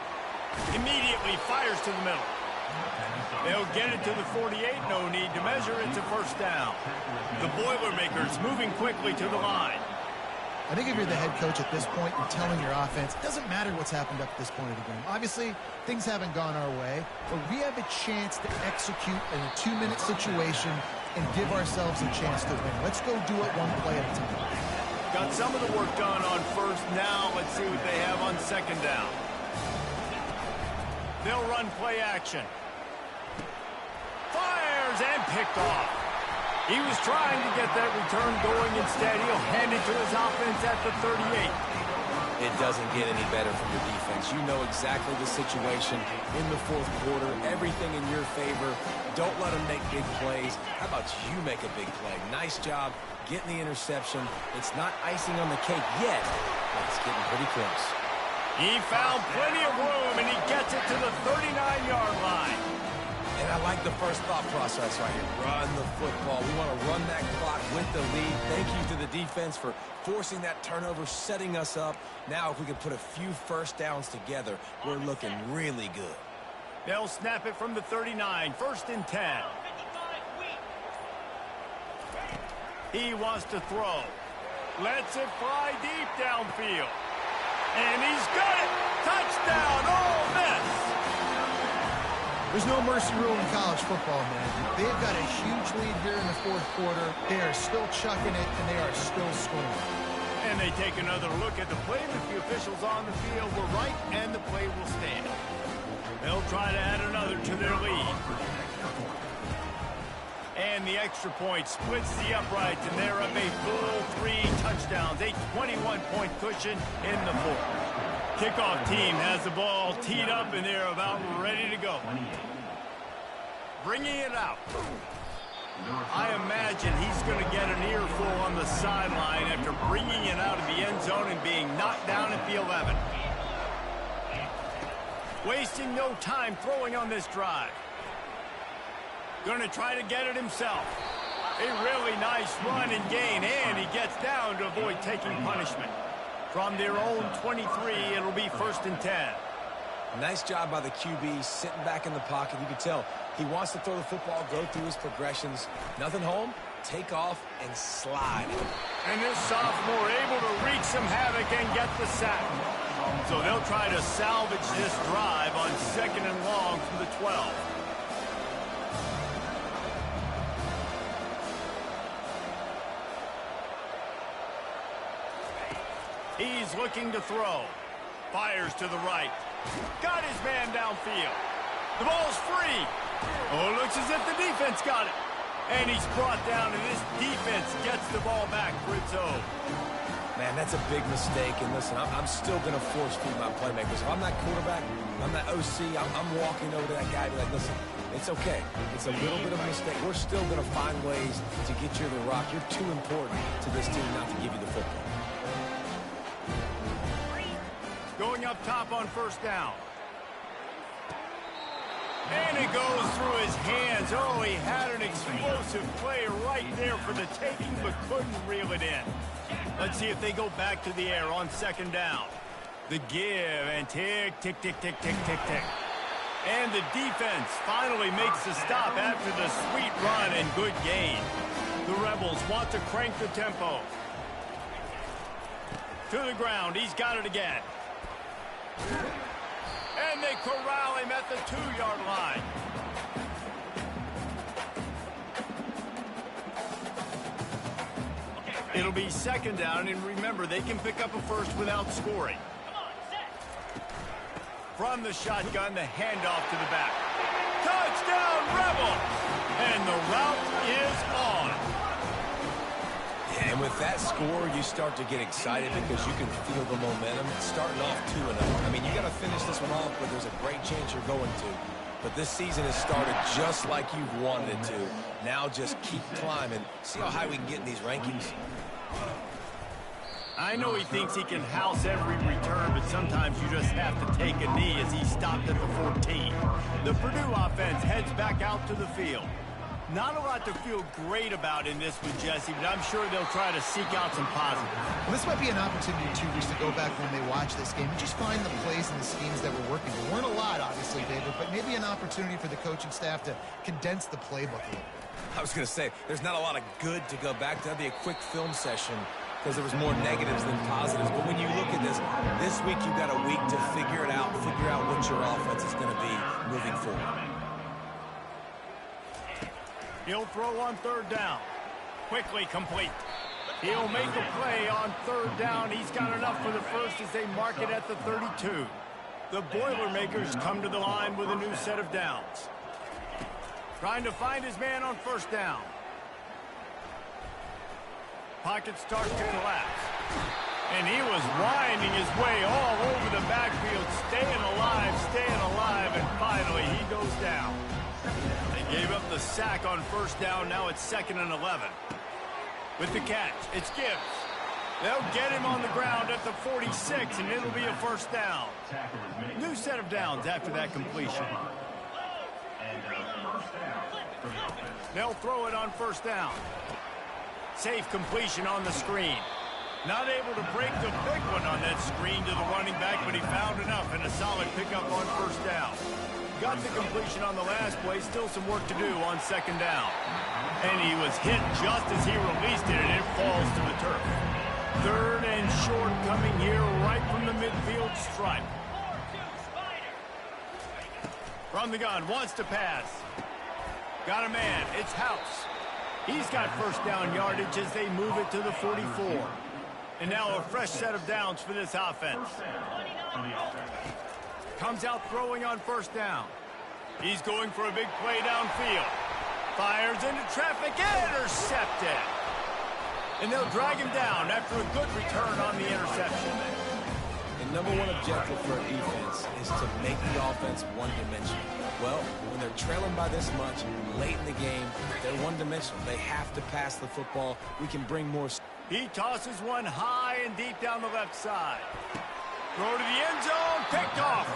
Immediately fires to the middle. They'll get it to the 48. No need to measure. It's a first down. The Boilermakers moving quickly to the line. I think if you're the head coach at this point, you're telling your offense, it doesn't matter what's happened up to this point of the game. Obviously, things haven't gone our way, but we have a chance to execute in a 2-minute situation and give ourselves a chance to win. Let's go do it one play at a time. Got some of the work done on first. Now let's see what they have on second down. They'll run play action. Fires and picked off. He was trying to get that return going. Instead, he'll hand it to his offense at the 38. It doesn't get any better from your defense. You know exactly the situation in the fourth quarter. Everything in your favor. Don't let them make big plays. How about you make a big play? Nice job getting the interception. It's not icing on the cake yet, but it's getting pretty close. He found plenty of room, and he gets it to the 39-yard line. And I like the first thought process right here. Run the football. We want to run that clock with the lead. Thank you to the defense for forcing that turnover, setting us up. Now, if we can put a few first downs together, we're looking really good. They'll snap it from the 39, 1st and 10. He wants to throw. Lets it fly deep downfield. And he's got it. Touchdown, Ole Miss. There's no mercy rule in college football, man. They've got a huge lead here in the fourth quarter. They are still chucking it, and they are still scoring. And they take another look at the play, but the officials on the field were right, and the play will stand. They'll try to add another to their lead. And the extra point splits the uprights, and they're up a full 3 touchdowns, a 21-point cushion in the fourth. Kickoff team has the ball teed up, and they're about ready to go. Bringing it out. I imagine he's going to get an earful on the sideline after bringing it out of the end zone and being knocked down at the 11. Wasting no time throwing on this drive. Going to try to get it himself. A really nice run and gain, and he gets down to avoid taking punishment. From their own 23, it'll be 1st and 10. Nice job by the QB, sitting back in the pocket. You can tell he wants to throw the football, go through his progressions. Nothing home, take off, and slide. And this sophomore able to wreak some havoc and get the sack. So they'll try to salvage this drive on 2nd and long from the 12. He's looking to throw. Fires to the right. Got his man downfield. The ball's free. Oh, looks as if the defense got it. And he's brought down, and this defense gets the ball back for its own. Man, that's a big mistake. And listen, I'm still going to force feed my playmakers. If I'm that quarterback, I'm that OC, I'm walking over to that guy and be like, listen, it's okay. It's a little bit of a mistake. We're still going to find ways to get you the rock. You're too important to this team not to give you the football. Going up top on 1st down. And it goes through his hands. Oh, he had an explosive play right there for the taking, but couldn't reel it in. Let's see if they go back to the air on 2nd down. The give, and tick, tick, tick, tick, tick, tick, tick. And the defense finally makes the stop after the sweet run and good gain. The Rebels want to crank the tempo. To the ground, he's got it again. And they corral him at the 2-yard line. It'll be 2nd down, and remember, they can pick up a first without scoring. From the shotgun, the handoff to the back. Touchdown, Rebels! And the route is on. And with that score, you start to get excited because you can feel the momentum. It's starting off 2-0. I mean, you got to finish this one off, but there's a great chance you're going to. But this season has started just like you've wanted it to. Now just keep climbing. See how high we can get in these rankings? I know he thinks he can house every return, but sometimes you just have to take a knee as he stopped at the 14. The Purdue offense heads back out to the field. Not a lot to feel great about in this one, Jesse, but I'm sure they'll try to seek out some positives. Well, this might be an opportunity, too, Reese, to go back when they watch this game and just find the plays and the schemes that were working. There weren't a lot, obviously, David, but maybe an opportunity for the coaching staff to condense the playbook a little bit. I was going to say, there's not a lot of good to go back to. That'd be a quick film session because there was more negatives than positives. But when you look at this week you've got a week to figure it out, figure out what your offense is going to be moving forward. He'll throw on third down. Quickly complete. He'll make a play on third down. He's got enough for the first as they mark it at the 32. The Boilermakers come to the line with a new set of downs. Trying to find his man on first down. Pocket starts to collapse. And he was winding his way all over the backfield, staying alive, and finally he goes down. They gave up the sack on first down. Now it's 2nd and 11. With the catch, it's Gibbs. They'll get him on the ground at the 46, and it'll be a first down. New set of downs after that completion. They'll throw it on first down. Safe completion on the screen. Not able to break the big one on that screen to the running back, but he found enough and a solid pickup on first down. Got the completion on the last play. Still some work to do on 2nd down. And he was hit just as he released it, and it falls to the turf. 3rd and short coming here right from the midfield stripe. From the gun, wants to pass. Got a man, it's House. He's got first down yardage as they move it to the 44. And now a fresh set of downs for this offense. Comes out throwing on first down. He's going for a big play downfield. Fires into traffic, intercepted. And they'll drag him down after a good return on the interception. The number one objective for a defense is to make the offense one-dimensional. Well, when they're trailing by this much, late in the game, they're one-dimensional. They have to pass the football. We can bring more. He tosses one high and deep down the left side. Throw to the end zone, picked off.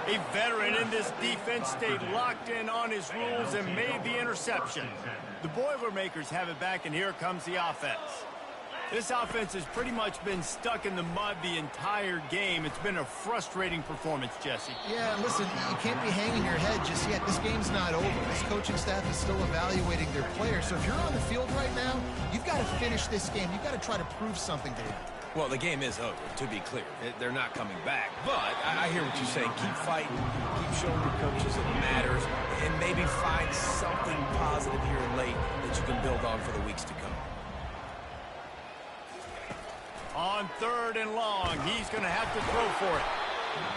A veteran in this defense stayed locked in on his rules and made the interception. The Boilermakers have it back, and here comes the offense. This offense has pretty much been stuck in the mud the entire game. It's been a frustrating performance, Jesse. Yeah, listen, you can't be hanging your head just yet. This game's not over. This coaching staff is still evaluating their players. So if you're on the field right now, you've got to finish this game. You've got to try to prove something to them. Well, the game is over, to be clear. They're not coming back. But I hear what you're saying. Keep fighting. Keep showing your coaches it matters. And maybe find something positive here late that you can build on for the weeks to come. On 3rd and long, he's going to have to throw for it.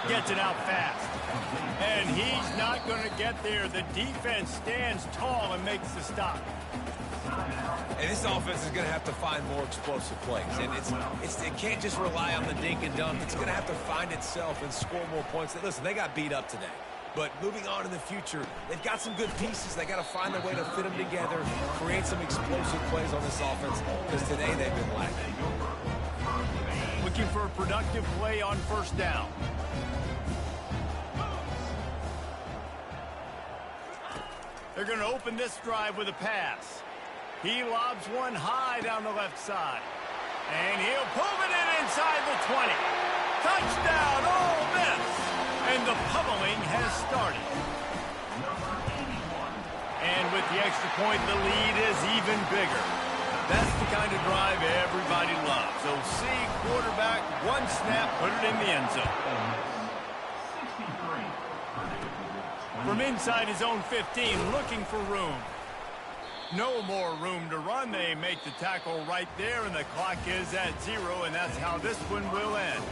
Gets it out fast. And he's not going to get there. The defense stands tall and makes the stop. And this offense is going to have to find more explosive plays. And it can't just rely on the dink and dunk. It's going to have to find itself and score more points. Listen, they got beat up today. But moving on in the future, they've got some good pieces. They got to find a way to fit them together, create some explosive plays on this offense, because today they've been lacking. Looking for a productive play on first down. They're going to open this drive with a pass. He lobs one high down the left side. And he'll pull it in inside the 20. Touchdown, Ole Miss! And the pummeling has started. And with the extra point, the lead is even bigger. That's the kind of drive everybody loves. So see, quarterback, one snap, put it in the end zone. From inside his own 15, looking for room. No more room to run. They make the tackle right there, and the clock is at 0, and that's how this one will end.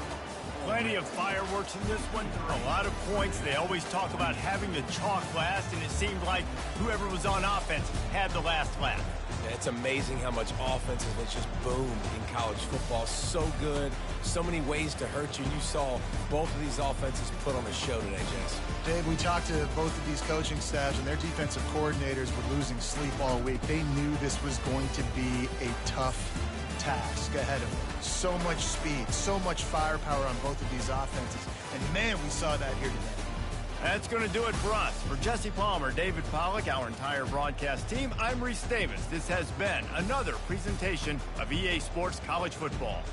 Plenty of fireworks in this one, a lot of points. They always talk about having the chalk last, and it seemed like whoever was on offense had the last laugh. Yeah, it's amazing how much offense has just boomed in college football. So good, so many ways to hurt you. You saw both of these offenses put on a show today, Jess. Dave, we talked to both of these coaching staffs, and their defensive coordinators were losing sleep all week. They knew this was going to be a tough task ahead of them. So much speed, so much firepower on both of these offenses. And, man, we saw that here today. That's going to do it for us. For Jesse Palmer, David Pollack, our entire broadcast team, I'm Reese Davis. This has been another presentation of EA Sports College Football.